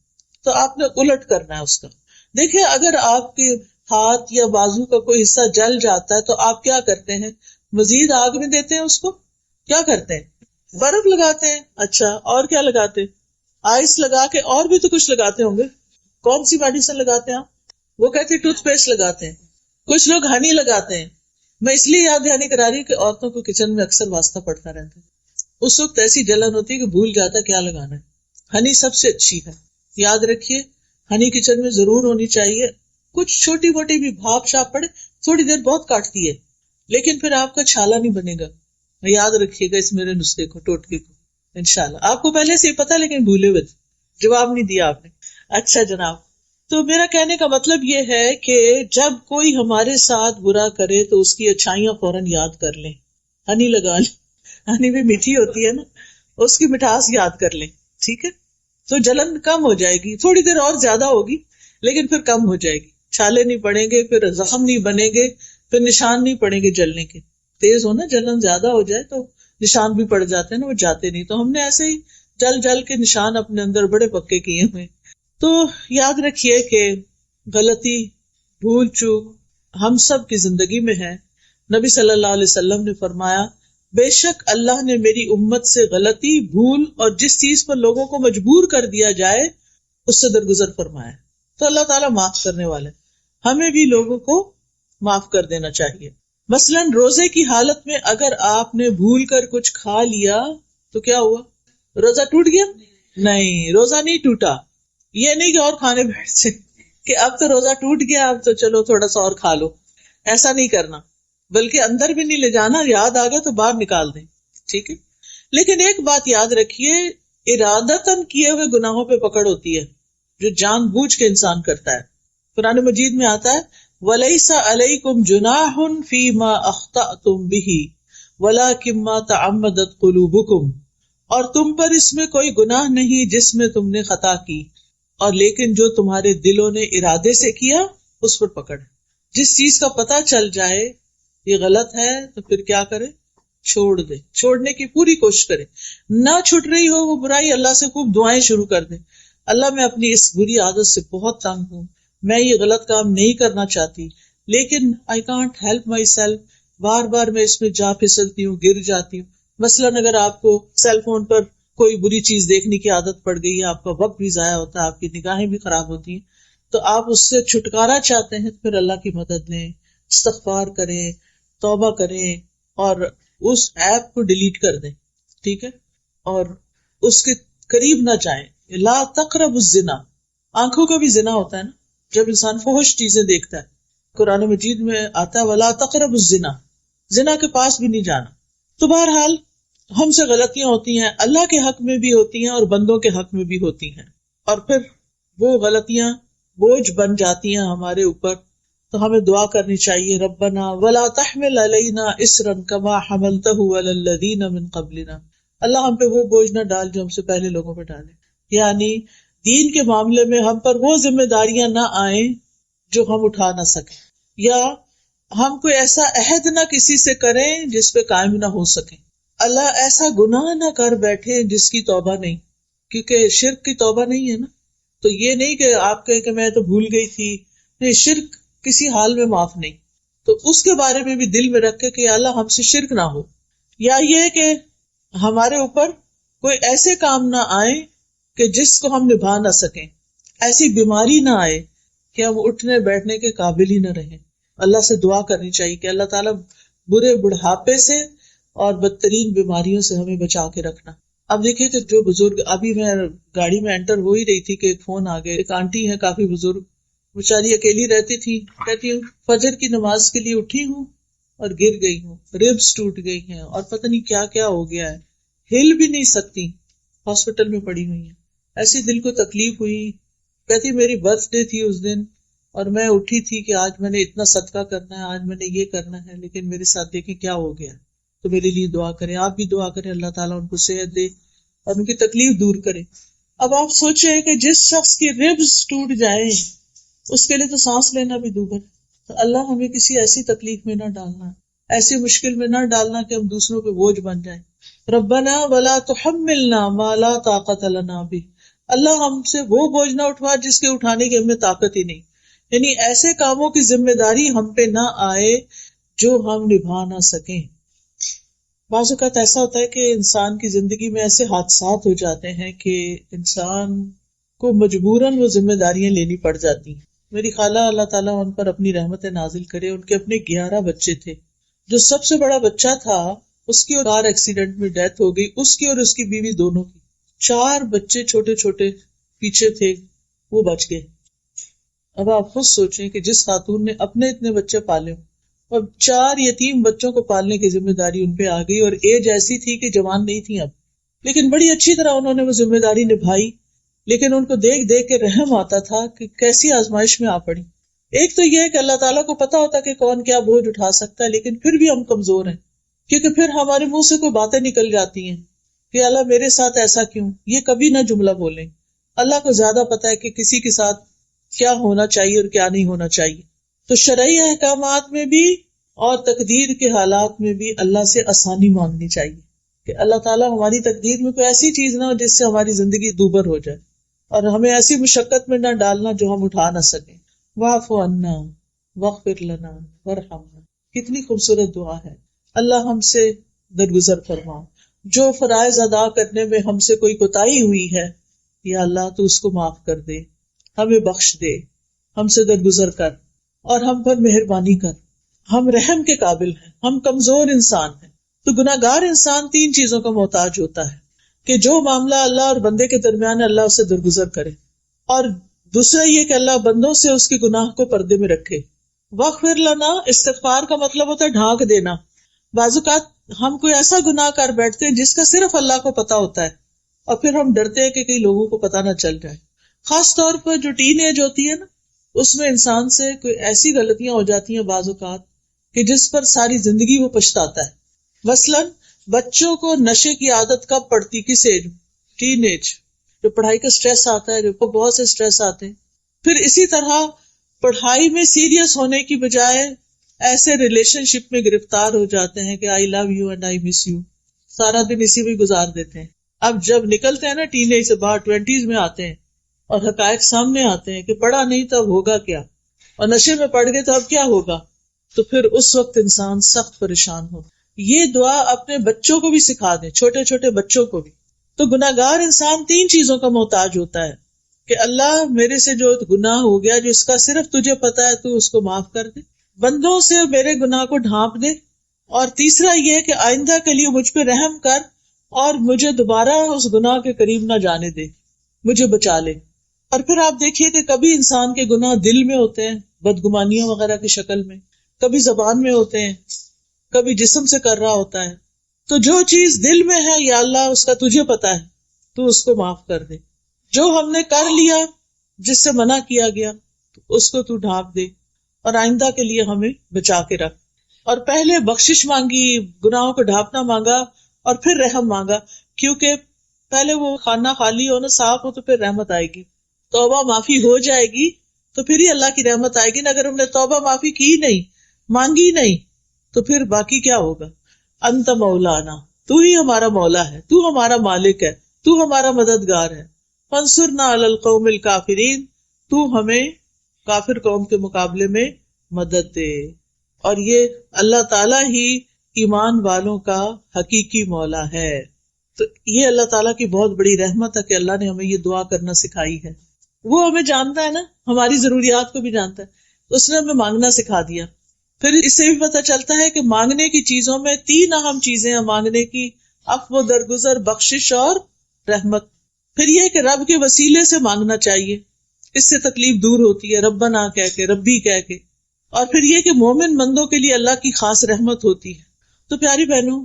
تو آپ نے الٹ کرنا ہے اس کا. دیکھیں اگر آپ کے ہاتھ یا بازو کا کوئی حصہ جل جاتا ہے تو آپ کیا کرتے ہیں، مزید آگ میں دیتے ہیں اس کو، کیا کرتے ہیں، برف لگاتے ہیں. اچھا اور کیا لگاتے ہیں، آئس لگا کے، اور بھی تو کچھ لگاتے ہوں گے. کون سی میڈیسن لگاتے ہیں آپ، وہ کہتے ہیں ٹوتھ پیسٹ لگاتے ہیں، کچھ لوگ ہنی لگاتے ہیں. میں اس لیے یاد دہانی کرا رہی ہوں کہ عورتوں کو کچن میں اکثر واسطہ پڑتا رہتا ہے، اس وقت ایسی جلن ہوتی ہے کہ بھول جاتا ہے کیا لگانا ہے. ہنی سب سے اچھی ہے، یاد رکھیے ہنی کچن میں ضرور ہونی چاہیے. کچھ چھوٹی موٹی بھی بھاپ شاپ پڑے تھوڑی دیر بہت کاٹتی ہے، لیکن پھر آپ کا چھالا نہیں بنے گا. یاد رکھیے گا اس میرے نسخے کو، ٹوٹکے کو. انشاءاللہ آپ کو پہلے سے ہی پتا لیکن بھولے ہوئے تھے، جواب نہیں دیا آپ نے. اچھا جناب، تو میرا کہنے کا مطلب یہ ہے کہ جب کوئی ہمارے ساتھ برا کرے تو اس کی اچھائیاں فوراً یاد کر لیں. ہنی لگا لیں، ہنی بھی میٹھی ہوتی ہے نا، اس کی مٹھاس یاد کر لیں. ٹھیک ہے، تو جلن کم ہو جائے گی، تھوڑی دیر اور زیادہ ہوگی لیکن پھر کم ہو جائے گی. چھالے نہیں پڑیں گے، پھر زخم نہیں بنیں گے، پھر نشان نہیں پڑیں گے جلنے کے. تیز ہونا، جلن زیادہ ہو جائے تو نشان بھی پڑ جاتے ہیں نا، وہ جاتے نہیں. تو ہم نے ایسے ہی جل جل کے نشان اپنے اندر بڑے پکے کیے ہوئے. تو یاد رکھیے کہ غلطی، بھول چوک ہم سب کی زندگی میں ہے. نبی صلی اللہ علیہ وسلم نے فرمایا بے شک اللہ نے میری امت سے غلطی، بھول اور جس چیز پر لوگوں کو مجبور کر دیا جائے اس سے درگزر فرمایا. تو اللہ تعالیٰ معاف کرنے والے، ہمیں بھی لوگوں کو معاف کر دینا چاہیے. مثلاً روزے کی حالت میں اگر آپ نے بھول کر کچھ کھا لیا تو کیا ہوا، روزہ ٹوٹ گیا؟ نہیں، روزہ نہیں ٹوٹا. یہ نہیں کہ اور کھانے بیٹھ سے کہ اب تو روزہ ٹوٹ گیا، اب تو چلو تھوڑا سا اور کھا لو. ایسا نہیں کرنا، بلکہ اندر بھی نہیں لے جانا، یاد آ گیا تو باہر نکال دیں. ٹھیک ہے، لیکن ایک بات یاد رکھیے، ارادتاً کیے ہوئے گناہوں پہ پکڑ ہوتی ہے جو جان بوجھ کے انسان کرتا ہے. قرآن مجید میں آتا ہے وَلَيْسَ عَلَيْكُمْ جُنَاحٌ فِي مَا أَخْطَأْتُمْ بِهِ وَلَكِنْ مَا تَعَمَّدَتْ قُلُوبُكُمْ، اور تم پر اس میں کوئی گناہ نہیں جس میں تم نے خطا کی، اور لیکن جو تمہارے دلوں نے ارادے سے کیا اس پر پکڑ. جس چیز کا پتہ چل جائے یہ غلط ہے تو پھر کیا کرے، چھوڑ دے. چھوڑنے کی پوری کوشش کرے. نہ چھٹ رہی ہو وہ برائی، اللہ سے خوب دعائیں شروع کر دے، اللہ میں اپنی اس بری عادت سے بہت تنگ ہوں، میں یہ غلط کام نہیں کرنا چاہتی لیکن I can't help myself، بار بار میں اس میں جا پھسلتی ہوں، گر جاتی ہوں. مثلاً اگر آپ کو سیل فون پر کوئی بری چیز دیکھنے کی عادت پڑ گئی ہے، آپ کا وقت بھی ضائع ہوتا ہے، آپ کی نگاہیں بھی خراب ہوتی ہیں، تو آپ اس سے چھٹکارا چاہتے ہیں، پھر اللہ کی مدد لیں، استغفار کریں، توبہ کریں اور اس ایپ کو ڈیلیٹ کر دیں. ٹھیک ہے، اور اس کے قریب نہ جائیں. لا تقربوا الزنا، آنکھوں کا بھی زنا ہوتا ہے نا جب انسان فحش چیزیں دیکھتا ہے. قرآن مجید میں آتا ہے ولا تقربوا الزنا، زنا کے پاس بھی نہیں جانا. تو بہرحال ہم سے غلطیاں ہوتی ہیں، اللہ کے حق میں بھی ہوتی ہیں اور بندوں کے حق میں بھی ہوتی ہیں، اور پھر وہ غلطیاں بوجھ بن جاتی ہیں ہمارے اوپر. تو ہمیں دعا کرنی چاہیے ربنا ولا تحمل علینا اصرا کما حملتہ علی الذین من قبلنا، اللہ ہم پہ وہ بوجھ نہ ڈال جو ہم سے پہلے لوگوں پہ ڈالے. یعنی دین کے معاملے میں ہم پر وہ ذمہ داریاں نہ آئیں جو ہم اٹھا نہ سکیں، یا ہم کوئی ایسا عہد نہ کسی سے کریں جس پہ قائم نہ ہو سکیں. اللہ ایسا گناہ نہ کر بیٹھے جس کی توبہ نہیں، کیونکہ شرک کی توبہ نہیں ہے نا. تو یہ نہیں کہ آپ کہیں کہ میں تو بھول گئی تھی، نہیں، شرک کسی حال میں معاف نہیں. تو اس کے بارے میں بھی دل میں رکھے کہ اللہ ہم سے شرک نہ ہو. یا یہ کہ ہمارے اوپر کوئی ایسے کام نہ آئے کہ جس کو ہم نبھا نہ سکیں، ایسی بیماری نہ آئے کہ ہم اٹھنے بیٹھنے کے قابل ہی نہ رہیں. اللہ سے دعا کرنی چاہیے کہ اللہ تعالیٰ برے بڑھاپے سے اور بدترین بیماریوں سے ہمیں بچا کے رکھنا. اب دیکھیے کہ جو بزرگ، ابھی میں گاڑی میں انٹر ہو ہی رہی تھی کہ ایک فون آ گیا. ایک آنٹی ہے کافی بزرگ، بیچاری اکیلی رہتی تھی، کہتی ہوں فجر کی نماز کے لیے اٹھی ہوں اور گر گئی ہوں، ریبس ٹوٹ گئی ہیں اور پتہ نہیں کیا کیا ہو گیا ہے، ہل بھی نہیں سکتی، ہاسپٹل میں پڑی ہوئی ہیں. ایسی دل کو تکلیف ہوئی. کہتی میری برتھ ڈے تھی اس دن اور میں اٹھی تھی کہ آج میں نے اتنا صدقہ کرنا ہے، آج میں نے یہ کرنا ہے، لیکن میرے ساتھ دیکھیں کیا ہو گیا. تو میرے لیے دعا کریں، آپ بھی دعا کریں اللہ تعالیٰ ان کو صحت دے اور ان کی تکلیف دور کرے۔ اب آپ سوچیں کہ جس شخص کی ربز ٹوٹ جائے اس کے لیے تو سانس لینا بھی دوبھر ہے، تو اللہ ہمیں کسی ایسی تکلیف میں نہ ڈالنا، ایسی مشکل میں نہ ڈالنا کہ ہم دوسروں پہ بوجھ بن جائیں۔ ربنا ولا تحملنا ما لا طاقت لنا بہ، اللہ ہم سے وہ بوجھ نہ اٹھوا جس کے اٹھانے کی ہمیں طاقت ہی نہیں، یعنی ایسے کاموں کی ذمہ داری ہم پہ نہ آئے جو ہم نبھا نہ سکیں۔ بعض اوقات ایسا ہوتا ہے کہ انسان کی زندگی میں ایسے حادثات ہو جاتے ہیں کہ انسان کو مجبوراً وہ ذمہ داریاں لینی پڑ جاتی ہیں۔ میری خالہ اللہ تعالیٰ ان پر اپنی رحمت نازل کرے، ان کے اپنے 11 بچے تھے، جو سب سے بڑا بچہ تھا اس کی کار ایکسیڈنٹ میں ڈیتھ ہو گئی، اس کی اور اس کی بیوی دونوں کی۔ 4 بچے چھوٹے چھوٹے پیچھے تھے، وہ بچ گئے۔ اب آپ خود سوچیں کہ جس خاتون نے اپنے اتنے بچے پالے اور 4 یتیم بچوں کو پالنے کی ذمہ داری ان پہ آ گئی، اور ایج ایسی تھی کہ جوان نہیں تھی اب، لیکن بڑی اچھی طرح انہوں نے وہ ذمہ داری نبھائی۔ لیکن ان کو دیکھ دیکھ کے رحم آتا تھا کہ کیسی آزمائش میں آ پڑی۔ ایک تو یہ ہے کہ اللہ تعالیٰ کو پتا ہوتا کہ کون کیا بوجھ اٹھا سکتا ہے، لیکن پھر بھی ہم کمزور ہیں، کیونکہ پھر ہمارے منہ سے کوئی باتیں نکل جاتی ہیں کہ اللہ میرے ساتھ ایسا کیوں، یہ کبھی نہ جملہ بولیں۔ اللہ کو زیادہ پتا ہے کہ کسی کے ساتھ کیا ہونا چاہیے اور کیا نہیں ہونا چاہیے۔ تو شرعی احکامات میں بھی اور تقدیر کے حالات میں بھی اللہ سے آسانی مانگنی چاہیے کہ اللہ تعالیٰ ہماری تقدیر میں کوئی ایسی چیز نہ ہو جس سے ہماری زندگی دوبر ہو جائے، اور ہمیں ایسی مشقت میں نہ ڈالنا جو ہم اٹھا نہ سکیں۔ واعف عنا واغفر لنا وارحمنا، کتنی خوبصورت دعا ہے۔ اللہ ہم سے درگزر فرما، جو فرائض ادا کرنے میں ہم سے کوئی کوتاہی ہوئی ہے یا اللہ تو اس کو معاف کر دے، ہمیں بخش دے، ہم سے درگزر کر اور ہم پر مہربانی کر۔ ہم رحم کے قابل ہیں، ہم کمزور انسان ہیں۔ تو گناہگار انسان 3 چیزوں کا محتاج ہوتا ہے کہ جو معاملہ اللہ اور بندے کے درمیان ہے اللہ اسے درگزر کرے، اور دوسرا یہ کہ اللہ بندوں سے اس کے گناہ کو پردے میں رکھے۔ واغفر لنا، استغفار کا مطلب ہوتا ہے ڈھانک دینا۔ بعض اوقات ہم کوئی ایسا گناہ کر بیٹھتے ہیں جس کا صرف اللہ کو پتا ہوتا ہے، اور پھر ہم ڈرتے ہیں کہ کئی لوگوں کو پتا نہ چل جائے۔ خاص طور پر جو ٹین ایج ہوتی ہے نا، اس میں انسان سے کوئی ایسی غلطیاں ہو جاتی ہیں بعض اوقات کہ جس پر ساری زندگی وہ پچھتاتا ہے۔ مثلاً بچوں کو نشے کی عادت کب پڑتی، کس ایج؟ ٹین ایج، جو پڑھائی کا سٹریس آتا ہے، جو بہت سے سٹریس آتے ہیں۔ پھر اسی طرح پڑھائی میں سیریس ہونے کی بجائے ایسے ریلیشن شپ میں گرفتار ہو جاتے ہیں کہ I love you and I miss you, سارا دن اسی میں گزار دیتے ہیں۔ اب جب نکلتے ہیں نا ٹین ایج سے باہر، 20s میں آتے ہیں اور حقائق سامنے آتے ہیں کہ پڑھا نہیں تو اب ہوگا کیا، اور نشے میں پڑ گئے تو اب کیا ہوگا، تو پھر اس وقت انسان سخت پریشان ہو۔ یہ دعا اپنے بچوں کو بھی سکھا دیں، چھوٹے چھوٹے بچوں کو بھی۔ تو گناہگار انسان 3 چیزوں کا محتاج ہوتا ہے کہ اللہ میرے سے جو گناہ ہو گیا، جو اس کا صرف تجھے پتا ہے، تو اس کو معاف کر دے، بندوں سے میرے گناہ کو ڈھانپ دے، اور تیسرا یہ کہ آئندہ کے لیے مجھ پہ رحم کر اور مجھے دوبارہ اس گناہ کے قریب نہ جانے دے، مجھے بچا لے۔ اور پھر آپ دیکھیے کہ کبھی انسان کے گناہ دل میں ہوتے ہیں، بدگمانیوں وغیرہ کی شکل میں، کبھی زبان میں ہوتے ہیں، کبھی جسم سے کر رہا ہوتا ہے۔ تو جو چیز دل میں ہے یا اللہ اس کا تجھے پتا ہے، تو اس کو معاف کر دے۔ جو ہم نے کر لیا جس سے منع کیا گیا، اس کو تو ڈھانپ دے اور آئندہ کے لیے ہمیں بچا کے رکھ۔ اور پہلے بخشش مانگی، گناہوں کو ڈھانپنا مانگا، اور پھر رحم مانگا، کیونکہ پہلے وہ خانہ خالی ہو نا، صاف ہو، تو پھر رحمت آئے گی۔ توبہ معافی ہو جائے گی تو پھر ہی اللہ کی رحمت آئے گی نا۔ اگر ہم نے توبہ معافی کی نہیں، مانگی نہیں، تو پھر باقی کیا ہوگا؟ انت مولانا، تو ہی ہمارا مولا ہے، تو ہمارا مالک ہے، تو ہمارا مددگار ہے۔ فانصرنا علی القوم الکافرین، تو ہمیں کافر قوم کے مقابلے میں مدد دے۔ اور یہ اللہ تعالیٰ ہی ایمان والوں کا حقیقی مولا ہے۔ تو یہ اللہ تعالیٰ کی بہت بڑی رحمت ہے کہ اللہ نے ہمیں یہ دعا کرنا سکھائی ہے۔ وہ ہمیں جانتا ہے نا، ہماری ضروریات کو بھی جانتا ہے، اس نے ہمیں مانگنا سکھا دیا۔ پھر اس سے بھی پتہ چلتا ہے کہ مانگنے کی چیزوں میں 3 اہم چیزیں ہیں مانگنے کی: عفو، درگزر، بخشش اور رحمت۔ پھر یہ کہ رب کے وسیلے سے مانگنا چاہیے، اس سے تکلیف دور ہوتی ہے، ربنا کہہ کے، ربی کہہ کے۔ اور پھر یہ کہ مومن بندوں کے لیے اللہ کی خاص رحمت ہوتی ہے۔ تو پیاری بہنوں،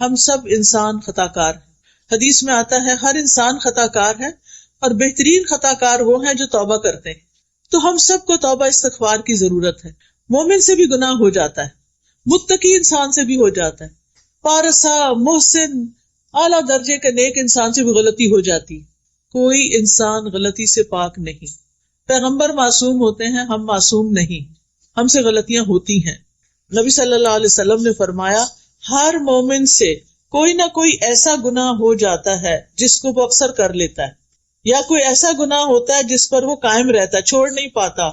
ہم سب انسان خطا کار ہیں۔ حدیث میں آتا ہے ہر انسان خطا کار ہے، اور بہترین خطا کار وہ ہیں جو توبہ کرتے ہیں۔ تو ہم سب کو توبہ استغفار کی ضرورت ہے۔ مومن سے بھی گناہ ہو جاتا ہے، متقی انسان سے بھی ہو جاتا ہے، پارسا، محسن، اعلیٰ درجے کے نیک انسان سے بھی غلطی ہو جاتی. کوئی انسان غلطی سے پاک نہیں. پیغمبر معصوم ہوتے ہیں، ہم معصوم نہیں، ہم سے غلطیاں ہوتی ہیں. نبی صلی اللہ علیہ وسلم نے فرمایا ہر مومن سے کوئی نہ کوئی ایسا گناہ ہو جاتا ہے جس کو وہ اکثر کر لیتا ہے، یا کوئی ایسا گناہ ہوتا ہے جس پر وہ قائم رہتا ہے، چھوڑ نہیں پاتا،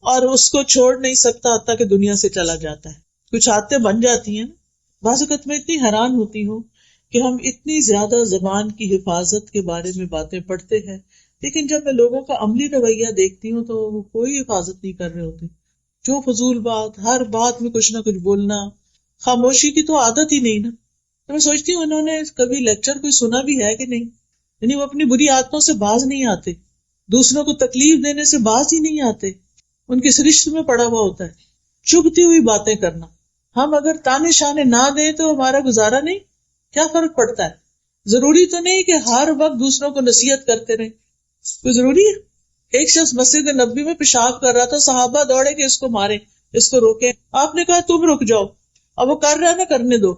اور اس کو چھوڑ نہیں سکتا حتیٰ کہ دنیا سے چلا جاتا ہے. کچھ عادتیں بن جاتی ہیں. بعض اوقات میں اتنی حیران ہوتی ہوں کہ ہم اتنی زیادہ زبان کی حفاظت کے بارے میں باتیں پڑھتے ہیں، لیکن جب میں لوگوں کا عملی رویہ دیکھتی ہوں تو وہ کوئی حفاظت نہیں کر رہے ہوتے. جو فضول بات، ہر بات میں کچھ نہ کچھ بولنا، خاموشی کی تو عادت ہی نہیں نا. تو میں سوچتی ہوں انہوں نے کبھی لیکچر کوئی سنا بھی ہے کہ نہیں. یعنی وہ اپنی بری عادتوں سے باز نہیں آتے، دوسروں کو تکلیف دینے سے باز ہی نہیں آتے. ان کی سرشت میں پڑا ہوا ہوتا ہے چبھتی ہوئی باتیں کرنا. ہم اگر تانے شانے نہ دیں تو ہمارا گزارا نہیں. کیا فرق پڑتا ہے؟ ضروری تو نہیں کہ ہر وقت دوسروں کو نصیحت کرتے رہیں. کوئی ضروری ہے؟ ایک شخص مسجد نبوی میں پیشاب کر رہا تھا، صحابہ دوڑے کہ اس کو مارے، اس کو روکے. آپ نے کہا تم رک جاؤ، اب وہ کر رہا ہے نا، کرنے دو.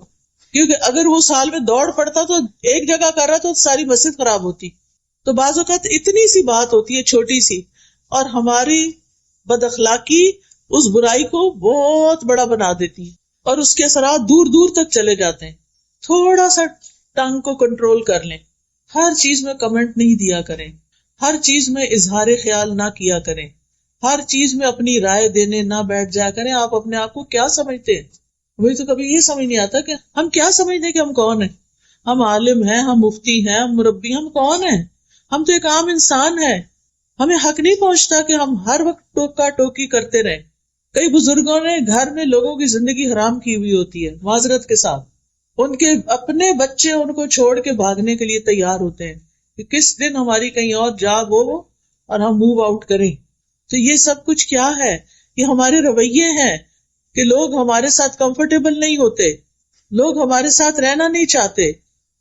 کیونکہ اگر وہ سال میں دوڑ پڑتا تو ایک جگہ کر رہا تو ساری مسجد خراب ہوتی. تو بعض اوقات اتنی سی بات ہوتی ہے چھوٹی سی، اور ہماری بد اخلاقی اس برائی کو بہت بڑا بنا دیتی ہے اور اس کے اثرات دور دور تک چلے جاتے ہیں. تھوڑا سا ٹنگ کو کنٹرول کر لیں. ہر چیز میں کمنٹ نہیں دیا کریں، ہر چیز میں اظہار خیال نہ کیا کریں، ہر چیز میں اپنی رائے دینے نہ بیٹھ جایا کریں. آپ اپنے آپ کو کیا سمجھتے ہیں؟ مجھے تو کبھی یہ سمجھ نہیں آتا کہ ہم کیا سمجھتے ہیں کہ ہم کون ہیں. ہم عالم ہیں، ہم مفتی ہیں، ہم مربی، ہم کون ہیں؟ ہم تو ایک عام انسان ہیں. ہمیں حق نہیں پہنچتا کہ ہم ہر وقت ٹوکا ٹوکی کرتے رہیں. کئی بزرگوں نے گھر میں لوگوں کی زندگی حرام کی ہوئی ہوتی ہے، معذرت کے ساتھ. ان کے اپنے بچے ان کو چھوڑ کے بھاگنے کے لیے تیار ہوتے ہیں کہ کس دن ہماری کہیں اور جاب ہو اور ہم موو آؤٹ کریں. تو یہ سب کچھ کیا ہے؟ یہ ہمارے رویے ہیں کہ لوگ ہمارے ساتھ کمفرٹیبل نہیں ہوتے، لوگ ہمارے ساتھ رہنا نہیں چاہتے،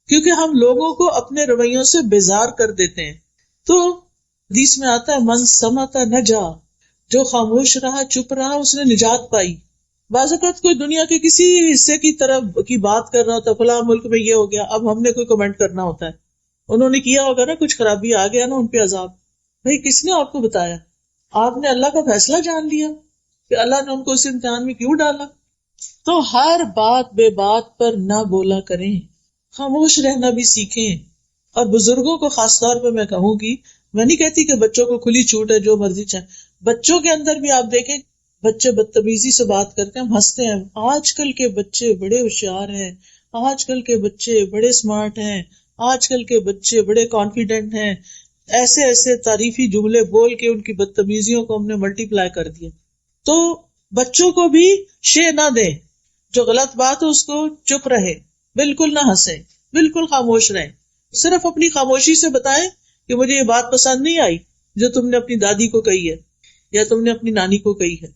کیونکہ ہم لوگوں کو اپنے رویوں سے بیزار کر دیتے ہیں. تو حدیث میں آتا ہے من سمت نجا، جو خاموش رہا، چپ رہا، اس نے نجات پائی. بعض اوقات کوئی دنیا کے کسی حصے کی طرف کی بات کر رہا ہوتا ہے، فلاں ملک میں یہ ہو گیا، اب ہم نے کوئی کمنٹ کرنا ہوتا ہے. انہوں نے کیا ہوگا نا کچھ خرابی، آ گیا نا ان پہ عذاب. بھائی کس نے آپ کو بتایا؟ آپ نے اللہ کا فیصلہ جان لیا کہ اللہ نے ان کو اس امتحان میں کیوں ڈالا. تو ہر بات بے بات پر نہ بولا کریں، خاموش رہنا بھی سیکھیں. اور بزرگوں کو خاص طور پہ میں کہوں گی، میں نہیں کہتی کہ بچوں کو کھلی چھوٹ ہے جو مرضی چاہے. بچوں کے اندر بھی آپ دیکھیں، بچے بدتمیزی سے بات کرتے ہیں، ہم ہنستے ہیں. آج کل کے بچے بڑے ہوشیار ہیں، آج کل کے بچے بڑے اسمارٹ ہیں، آج کل کے بچے بڑے کانفیڈنٹ ہیں. ایسے ایسے تعریفی جملے بول کے ان کی بدتمیزیوں کو ہم نے ملٹی پلائی کر دیا. تو بچوں کو بھی شے نہ دیں، جو غلط بات ہے اس کو چپ رہے، بالکل نہ ہنسیں، بالکل خاموش رہیں. صرف اپنی خاموشی سے بتائیں کہ مجھے یہ بات پسند نہیں آئی جو تم نے اپنی دادی کو کہی ہے یا تم نے اپنی نانی کو کہی ہے.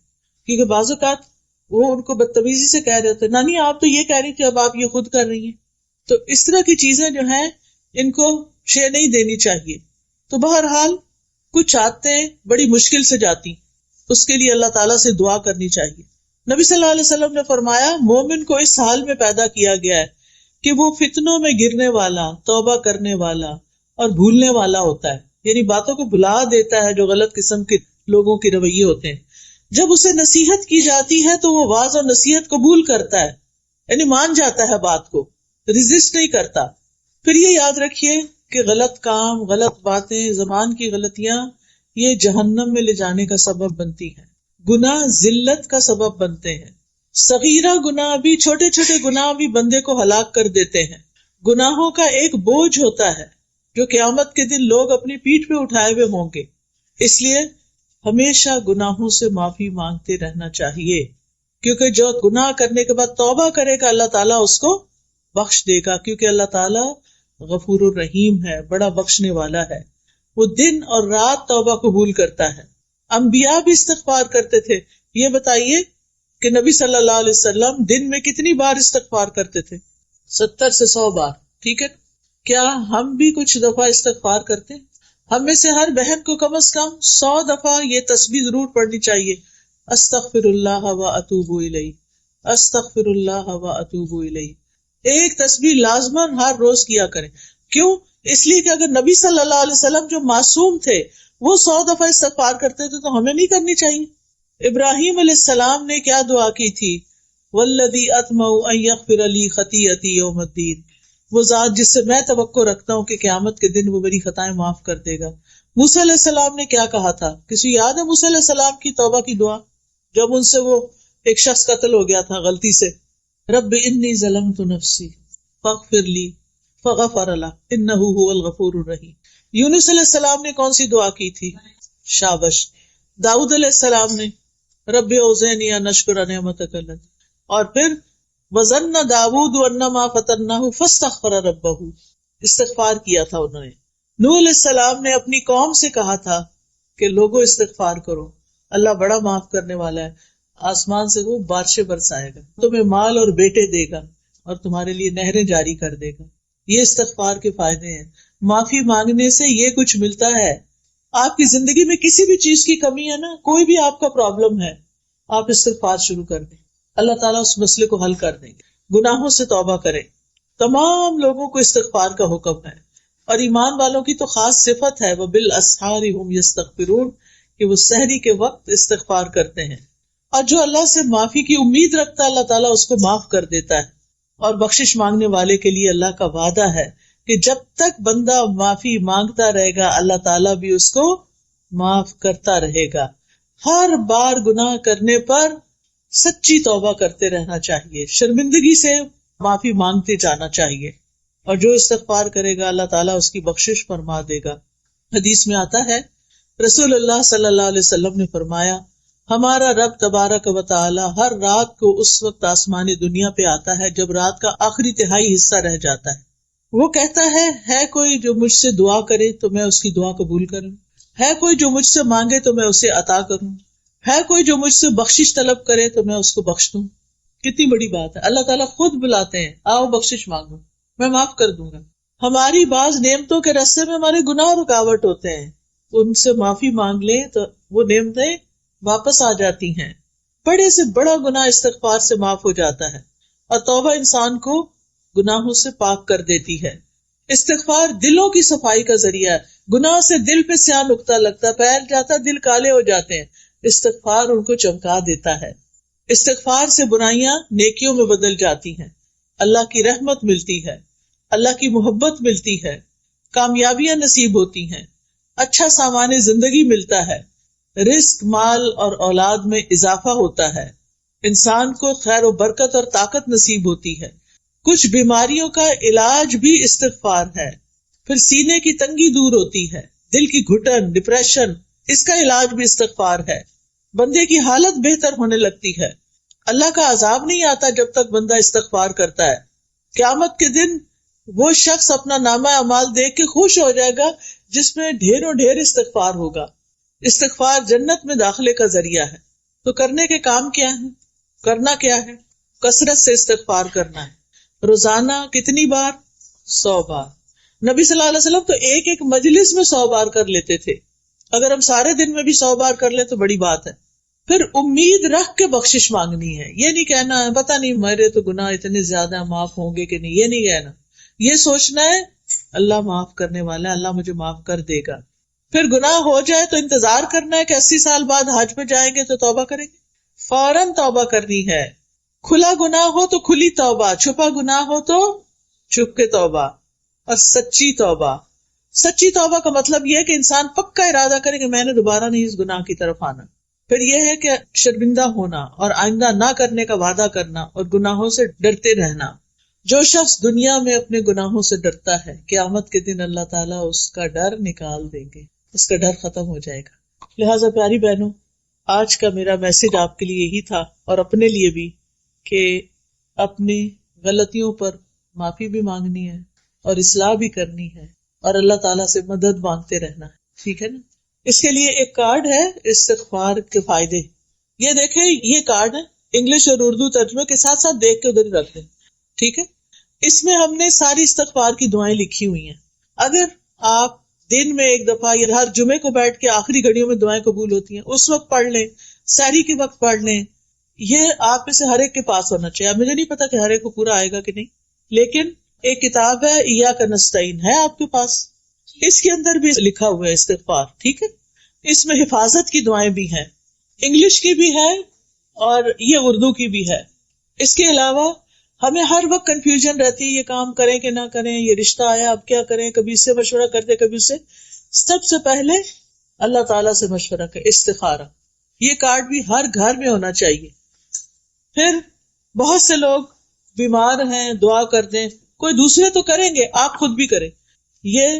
کیونکہ بعض اوقات وہ ان کو بدتمیزی سے کہہ رہے ہوتے، نانی آپ تو یہ کہہ رہی تھی، اب آپ یہ خود کر رہی ہیں. تو اس طرح کی چیزیں جو ہیں ان کو شے نہیں دینی چاہیے. تو بہرحال کچھ عادتیں بڑی مشکل سے جاتی، اس کے لیے اللہ تعالیٰ سے دعا کرنی چاہیے. نبی صلی اللہ علیہ وسلم نے فرمایا مومن کو اس حال میں پیدا کیا گیا ہے کہ وہ فتنوں میں گرنے والا، توبہ کرنے والا اور بھولنے والا ہوتا ہے. یعنی باتوں کو بھلا دیتا ہے جو غلط قسم کے لوگوں کے رویے ہوتے ہیں. جب اسے نصیحت کی جاتی ہے تو وہ واعظ اور نصیحت قبول کرتا ہے، یعنی مان جاتا ہے بات کو، ریزسٹ نہیں کرتا. پھر یہ یاد رکھیے کہ غلط کام، غلط باتیں، زبان کی غلطیاں یہ جہنم میں لے جانے کا سبب بنتی ہیں. گناہ ذلت کا سبب بنتے ہیں. صغیرہ گناہ بھی، چھوٹے چھوٹے گناہ بھی بندے کو ہلاک کر دیتے ہیں. گناہوں کا ایک بوجھ ہوتا ہے جو قیامت کے دن لوگ اپنی پیٹھ پہ اٹھائے ہوئے ہوں گے. اس لیے ہمیشہ گناہوں سے معافی مانگتے رہنا چاہیے، کیونکہ جو گناہ کرنے کے بعد توبہ کرے گا اللہ تعالیٰ اس کو بخش دے گا. کیونکہ اللہ تعالیٰ غفور الرحیم ہے، بڑا بخشنے والا ہے. وہ دن اور رات توبہ قبول کرتا ہے. انبیاء بھی استغفار کرتے تھے. یہ بتائیے کہ نبی صلی اللہ علیہ وسلم دن میں کتنی بار استغفار کرتے تھے؟ 70 سے 100 بار. ٹھیک ہے، کیا ہم بھی کچھ دفعہ استغفار کرتے ہیں؟ ہم میں سے ہر بہن کو کم از کم 100 دفعہ یہ تسبیح ضرور پڑھنی چاہیے، استغفر اللہ و اتوب الیہ، استغفر اللہ و اتوب الیہ. ایک تسبیح لازماً ہر روز کیا کریں. کیوں؟ اس لیے کہ اگر نبی صلی اللہ علیہ وسلم جو معصوم تھے وہ 100 دفعہ استغفار کرتے تھے تو ہمیں نہیں کرنی چاہیے. ابراہیم علیہ السلام نے کیا دعا کی تھی؟ والذی اطمع ان یغفر لی خطیئتی یوم الدین، وہ ذات جس سے میں توقع رکھتا ہوں کہ قیامت کے دن وہ میری خطائیں معاف کر دے گا. موسیٰ علیہ السلام نے کیا کہا تھا؟ کسی یاد ہے موسیٰ علیہ السلام کی توبہ کی دعا جب ان سے وہ ایک شخص قتل ہو گیا تھا غلطی سے؟ رب انی ظلمت نفسی فاغفر لی فغفر له انہ هو الغفور الرحیم. یونس علیہ السلام نے کون سی دعا کی تھی؟ شابش. داؤد علیہ السلام نے رب اوزعنی ان اشکر نعمتک التي، اور پھر وظن داؤد انما فتنہ فاستغفر ربہ، استغفار کیا تھا انہوں نے. نوح علیہ السلام نے اپنی قوم سے کہا تھا کہ لوگوں استغفار کرو، اللہ بڑا معاف کرنے والا ہے، آسمان سے وہ بارشیں برسائے گا، تمہیں مال اور بیٹے دے گا اور تمہارے لیے نہریں جاری کر دے گا. یہ استغفار کے فائدے ہیں. معافی مانگنے سے یہ کچھ ملتا ہے. آپ کی زندگی میں کسی بھی چیز کی کمی ہے نا، کوئی بھی آپ کا پرابلم ہے، آپ استغفار شروع کر دیں، اللہ تعالیٰ اس مسئلے کو حل کر دیں گے. گناہوں سے توبہ کریں. تمام لوگوں کو استغفار کا حکم ہے، اور ایمان والوں کی تو خاص صفت ہے وبالاسحار هم یستغفرون، کہ وہ سحری کے وقت استغفار کرتے ہیں. اور جو اللہ سے معافی کی امید رکھتا ہے اللہ تعالیٰ اس کو معاف کر دیتا ہے. اور بخشش مانگنے والے کے لیے اللہ کا وعدہ ہے کہ جب تک بندہ معافی مانگتا رہے گا اللہ تعالیٰ بھی اس کو معاف کرتا رہے گا. ہر بار گناہ کرنے پر سچی توبہ کرتے رہنا چاہیے، شرمندگی سے معافی مانگتے جانا چاہیے، اور جو استغفار کرے گا اللہ تعالیٰ اس کی بخشش فرما دے گا. حدیث میں آتا ہے رسول اللہ صلی اللہ علیہ وسلم نے فرمایا ہمارا رب تبارک و تعالی ہر رات کو اس وقت آسمانی دنیا پہ آتا ہے جب رات کا آخری تہائی حصہ رہ جاتا ہے. وہ کہتا ہے کوئی جو مجھ سے دعا کرے تو میں اس کی دعا قبول کروں، ہے کوئی جو مجھ سے مانگے تو میں اسے عطا کروں، ہے کوئی جو مجھ سے بخشش طلب کرے تو میں اس کو بخش دوں. کتنی بڑی بات ہے. اللہ تعالیٰ خود بلاتے ہیں آؤ بخشش مانگو، میں معاف کر دوں گا. ہماری بعض نعمتوں کے راستے میں ہمارے گناہ رکاوٹ ہوتے ہیں، ان سے معافی مانگ لیں تو وہ نعمتیں واپس آ جاتی ہیں. بڑے سے بڑا گناہ استغفار سے معاف ہو جاتا ہے، اور توبہ انسان کو گناہوں سے پاک کر دیتی ہے. استغفار دلوں کی صفائی کا ذریعہ ہے. گناہ سے دل پہ سیاہ نقطہ لگتا ہے، پھیل جاتا ہے، دل کالے ہو جاتے ہیں. استغفار ان کو چمکا دیتا ہے. استغفار سے برائیاں نیکیوں میں بدل جاتی ہیں، اللہ کی رحمت ملتی ہے، اللہ کی محبت ملتی ہے، کامیابیاں نصیب ہوتی ہیں، اچھا سامان زندگی ملتا ہے، رزق، مال اور اولاد میں اضافہ ہوتا ہے، انسان کو خیر و برکت اور طاقت نصیب ہوتی ہے. کچھ بیماریوں کا علاج بھی استغفار ہے. پھر سینے کی تنگی دور ہوتی ہے، دل کی گھٹن، ڈپریشن، اس کا علاج بھی استغفار ہے. بندے کی حالت بہتر ہونے لگتی ہے. اللہ کا عذاب نہیں آتا جب تک بندہ استغفار کرتا ہے. قیامت کے دن وہ شخص اپنا نامہ اعمال دیکھ کے خوش ہو جائے گا جس میں ڈھیروں ڈھیر استغفار ہوگا. استغفار جنت میں داخلے کا ذریعہ ہے. تو کرنے کے کام کیا ہے؟ کرنا کیا ہے؟ کثرت سے استغفار کرنا ہے. روزانہ کتنی بار؟ 100 بار. نبی صلی اللہ علیہ وسلم تو ایک ایک مجلس میں 100 بار کر لیتے تھے. اگر ہم سارے دن میں بھی 100 بار کر لیں تو بڑی بات ہے. پھر امید رکھ کے بخشش مانگنی ہے. یہ نہیں کہنا پتہ نہیں میرے تو گناہ اتنے زیادہ معاف ہوں گے کہ نہیں، یہ نہیں کہنا. یہ سوچنا ہے اللہ معاف کرنے والا ہے، اللہ مجھے معاف کر دے گا. پھر گناہ ہو جائے تو انتظار کرنا ہے کہ 80 سال بعد حج پہ جائیں گے تو توبہ کریں گے. فوراً توبہ کرنی ہے. کھلا گناہ ہو تو کھلی توبہ، چھپا گناہ ہو تو چھپ کے توبہ. اور سچی توبہ. سچی توبہ کا مطلب یہ ہے کہ انسان پکا ارادہ کرے کہ میں نے دوبارہ نہیں اس گناہ کی طرف آنا. پھر یہ ہے کہ شرمندہ ہونا اور آئندہ نہ کرنے کا وعدہ کرنا اور گناہوں سے ڈرتے رہنا. جو شخص دنیا میں اپنے گناہوں سے ڈرتا ہے قیامت کے دن اللہ تعالیٰ اس کا ڈر نکال دیں گے، اس کا ڈر ختم ہو جائے گا. لہٰذا پیاری بہنوں، آج کا میرا میسج آپ کے لیے یہی تھا اور اپنے لیے بھی، کہ اپنی غلطیوں پر معافی بھی مانگنی ہے اور اصلاح بھی کرنی ہے اور اللہ تعالیٰ سے مدد مانگتے رہنا ہے. ٹھیک ہے نا؟ اس کے لیے ایک کارڈ ہے استغفار کے فائدے. یہ دیکھیں، یہ کارڈ ہے انگلش اور اردو ترجمے کے ساتھ ساتھ، دیکھ کے ادھر رکھ دیں. ٹھیک ہے؟ اس میں ہم نے ساری استغفار کی دعائیں لکھی ہوئی ہیں. اگر آپ دن میں ایک دفعہ یا ہر جمعے کو بیٹھ کے آخری گھڑیوں میں دعائیں قبول ہوتی ہیں اس وقت پڑھ لیں، سحری کے وقت پڑھ لیں. یہ آپ میں سے ہر ایک کے پاس ہونا چاہیے. مجھے نہیں پتا کہ ہر ایک کو پورا آئے گا کہ نہیں، لیکن ایک کتاب ہے ایاک نستعین ہے آپ کے پاس، اس کے اندر بھی لکھا ہوا ہے استغفار، ٹھیک ہے؟ اس میں حفاظت کی دعائیں بھی ہیں، انگلش کی بھی ہے اور یہ اردو کی بھی ہے۔ اس کے علاوہ ہمیں ہر وقت کنفیوژن رہتی ہے، یہ کام کریں کہ نہ کریں، یہ رشتہ آیا اب کیا کریں، کبھی اس سے مشورہ کرتے کبھی اس سے۔ سب سے پہلے اللہ تعالیٰ سے مشورہ کریں، استخارہ، یہ کارڈ بھی ہر گھر میں ہونا چاہیے۔ پھر بہت سے لوگ بیمار ہیں، دعا کر دیں، کوئی دوسرے تو کریں گے، آپ خود بھی کریں، یہ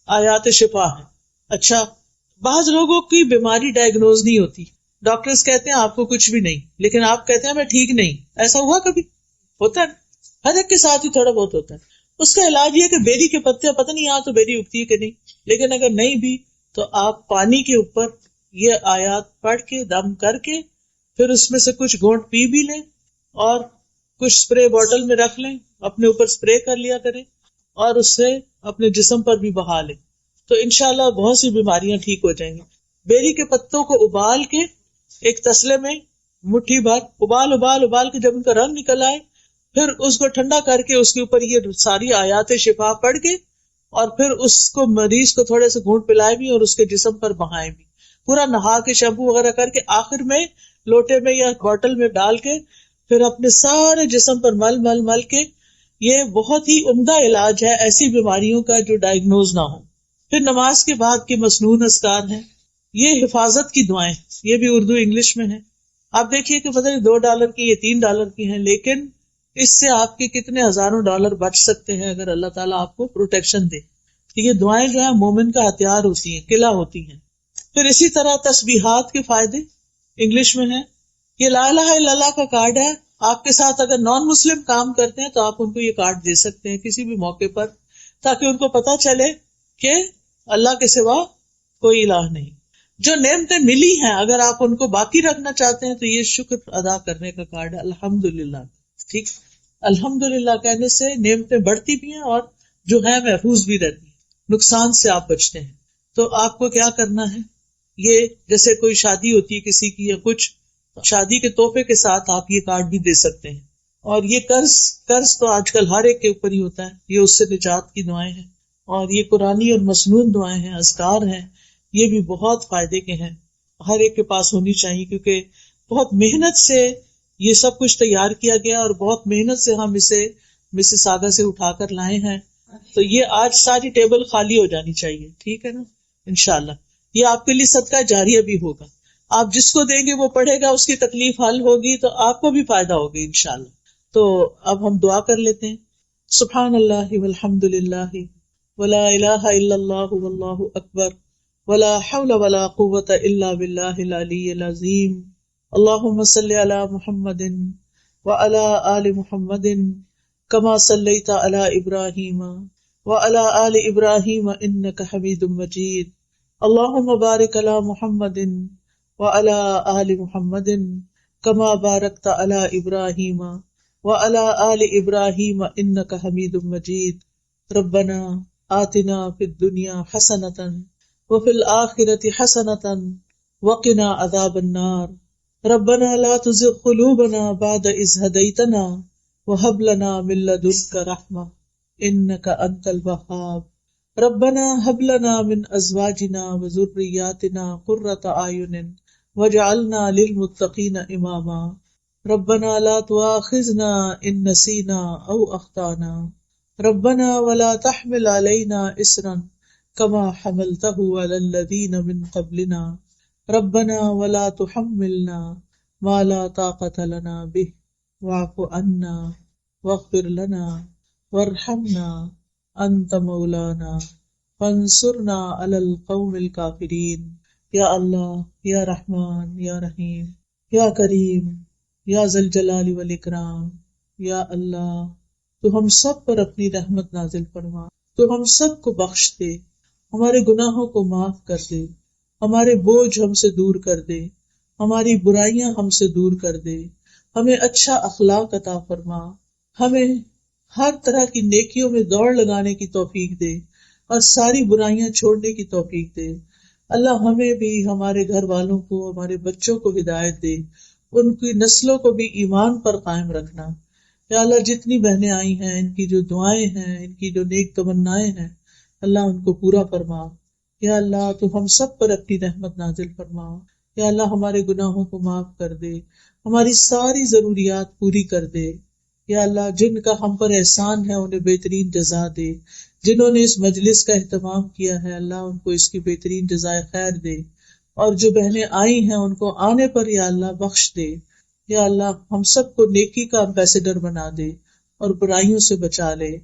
آیات شفا ہے۔ اچھا، بعض لوگوں کی بیماری ڈائگنوز نہیں ہوتی، ڈاکٹرز کہتے ہیں آپ کو کچھ بھی نہیں، لیکن آپ کہتے ہیں میں ٹھیک نہیں، ایسا ہوا کبھی؟ ہوتا ہے نا، ہر ایک کے ساتھ ہی تھوڑا بہت ہوتا ہے۔ اس کا علاج یہ کہ بیری کے پتے، پتہ نہیں یہاں تو بیری اگتی ہے کہ نہیں، لیکن اگر نہیں بھی تو آپ پانی کے اوپر یہ آیات پڑھ کے دم کر کے پھر اس میں سے کچھ گھونٹ پی بھی لیں اور کچھ اسپرے بوٹل میں رکھ لیں، اپنے اوپر اسپرے کر لیا کریں اور اس سے اپنے جسم پر بھی بہا لیں، تو انشاءاللہ بہت سی بیماریاں ٹھیک ہو جائیں گی۔ بیری کے پتوں کو ابال کے ایک تسلے میں مٹھی بھر ابال کے جب ان کا رنگ نکل آئے، پھر اس کو ٹھنڈا کر کے اس کے اوپر یہ ساری آیات شفا پڑھ کے اور پھر اس کو مریض کو تھوڑے سے گھونٹ پلائے بھی اور اس کے جسم پر بہائے بھی، پورا نہا کے شیمپو وغیرہ کر کے آخر میں لوٹے میں یا بوٹل میں ڈال کے پھر اپنے سارے جسم پر مل کے، یہ بہت ہی عمدہ علاج ہے ایسی بیماریوں کا جو ڈائگنوز نہ ہو۔ پھر نماز کے بعد کے مسنون اذکار ہیں، یہ حفاظت کی دعائیں، یہ بھی اردو انگلش میں ہیں۔ آپ دیکھیے کہ پتہ نہیں $2 کی یا $3 کی ہیں، لیکن اس سے آپ کے کتنے ہزاروں ڈالر بچ سکتے ہیں اگر اللہ تعالیٰ آپ کو پروٹیکشن دے۔ یہ دعائیں جو ہیں مومن کا ہتھیار ہوتی ہیں، قلعہ ہوتی ہیں۔ پھر اسی طرح تسبیحات کے فائدے انگلش میں ہیں، یہ لا الہ الا اللہ کا کارڈ ہے، آپ کے ساتھ اگر نان مسلم کام کرتے ہیں تو آپ ان کو یہ کارڈ دے سکتے ہیں کسی بھی موقع پر، تاکہ ان کو پتہ چلے کہ اللہ کے سوا کوئی الہ نہیں۔ جو نعمتیں ملی ہیں اگر آپ ان کو باقی رکھنا چاہتے ہیں تو یہ شکر ادا کرنے کا کارڈ ہے، الحمدللہ، ٹھیک۔ الحمدللہ کہنے سے نعمتیں بڑھتی بھی ہیں اور جو ہے محفوظ بھی رہتی ہیں، نقصان سے آپ بچتے ہیں۔ تو آپ کو کیا کرنا ہے، یہ جیسے کوئی شادی ہوتی ہے کسی کی یا کچھ، شادی کے تحفے کے ساتھ آپ یہ کارڈ بھی دے سکتے ہیں۔ اور یہ قرض تو آج کل ہر ایک کے اوپر ہی ہوتا ہے، یہ اس سے نجات کی دعائیں ہیں، اور یہ قرآنی اور مسنون دعائیں ہیں، اذکار ہیں، یہ بھی بہت فائدے کے ہیں، ہر ایک کے پاس ہونی چاہیے، کیونکہ بہت محنت سے یہ سب کچھ تیار کیا گیا اور بہت محنت سے ہم اسے مسیساگا سے اٹھا کر لائے ہیں، تو یہ آج ساری ٹیبل خالی ہو جانی چاہیے، ٹھیک ہے نا، انشاءاللہ یہ آپ کے لیے صدقہ جاریہ بھی ہوگا، آپ جس کو دیں گے وہ پڑھے گا، اس کی تکلیف حل ہوگی تو آپ کو بھی فائدہ ہوگا انشاءاللہ۔ تو اب ہم دعا کر لیتے ہیں، سبحان اللہ والحمد للہ ولا الہ الا اللہ واللہ اکبر ولا حول ولا قوة الا باللہ العلی العظیم، اللہم صلی علی محمد وعلی آل محمد کما صلیت علی ابراہیم وعلی آل ابراہیم انک حمید مجید، اللہم بارک علی محمد وعلی آل محمد کما بارکت علی ابراہیم وعلی آل ابراہیم انک حمید مجید، ربنا آتنا فی الدنیا حسنۃ وفی الآخرۃ حسنۃ وقنا عذاب النار، ربنا لا تزغ قلوبنا بعد اذ ہدیتنا وہب لنا من لدنک رحمۃ انک انت الوہاب، ربنا ہب لنا من ازواجنا وذریاتنا قرۃ اعین واجعلنا للمتقین اماما، ربنا لا تؤاخذنا ان نسینا او اخطانا، ربنا ولا تحمل علینا اصرا کما حملته علی الذین من قبلنا، ربنا ولا تحملنا ما لا طاقة لنا به واعف عنا واغفر لنا وارحمنا انت مولانا فانصرنا على القوم الكافرین۔ یا اللہ، یا رحمان، یا رحیم، یا کریم، یا ذی الجلال والاکرام، یا اللہ تو ہم سب پر اپنی رحمت نازل فرما، تو ہم سب کو بخش دے، ہمارے گناہوں کو معاف کر دے، ہمارے بوجھ ہم سے دور کر دے، ہماری برائیاں ہم سے دور کر دے، ہمیں اچھا اخلاق عطا فرما، ہمیں ہر طرح کی نیکیوں میں دوڑ لگانے کی توفیق دے اور ساری برائیاں چھوڑنے کی توفیق دے۔ اللہ ہمیں بھی، ہمارے گھر والوں کو، ہمارے بچوں کو ہدایت دے، ان کی نسلوں کو بھی ایمان پر قائم رکھنا۔ یا اللہ جتنی بہنیں آئی ہیں ان کی جو دعائیں ہیں، ان کی جو نیک تمنائیں ہیں، اللہ ان کو پورا فرما۔ یا اللہ تو ہم سب پر اپنی رحمت نازل فرما۔ یا اللہ ہمارے گناہوں کو معاف کر دے، ہماری ساری ضروریات پوری کر دے۔ یا اللہ جن کا ہم پر احسان ہے انہیں بہترین جزا دے، جنہوں نے اس مجلس کا اہتمام کیا ہے اللہ ان کو اس کی بہترین جزائے خیر دے، اور جو بہنیں آئی ہیں ان کو آنے پر یا اللہ بخش دے۔ یا اللہ ہم سب کو نیکی کا امبیسڈر بنا دے اور برائیوں سے بچا لے۔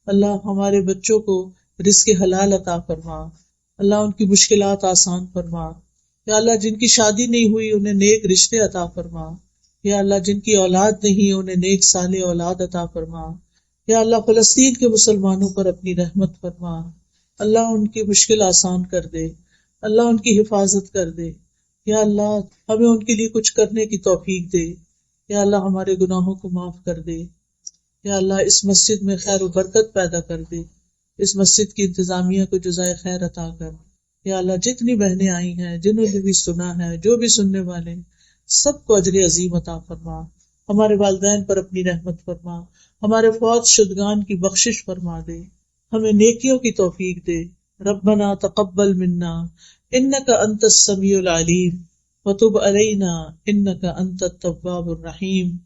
اللہ ہمارے بچوں کو رزق حلال عطا فرما، اللہ ان کی مشکلات آسان فرما۔ یا اللہ جن کی شادی نہیں ہوئی انہیں نیک رشتے عطا فرما۔ یا اللہ جن کی اولاد نہیں انہیں نیک صالح اولاد عطا فرما۔ یا اللہ فلسطین کے مسلمانوں پر اپنی رحمت فرما، اللہ ان کی مشکل آسان کر دے، اللہ ان کی حفاظت کر دے۔ یا اللہ ہمیں ان کے لیے کچھ کرنے کی توفیق دے۔ یا اللہ ہمارے گناہوں کو معاف کر دے۔ یا اللہ اس مسجد میں خیر و برکت پیدا کر دے، اس مسجد کی انتظامیہ کو جزائے خیر عطا کر۔ یا اللہ جتنی بہنیں آئی ہیں، جنہوں نے بھی سنا ہے، جو بھی سننے والے، سب کو اجر عظیم عطا فرما۔ ہمارے والدین پر اپنی رحمت فرما، ہمارے فوت شدگان کی بخشش فرما دے، ہمیں نیکیوں کی توفیق دے۔ ربنا تقبل منا انک انت السمیع العلیم وتب علینا انک انت التواب الرحیم۔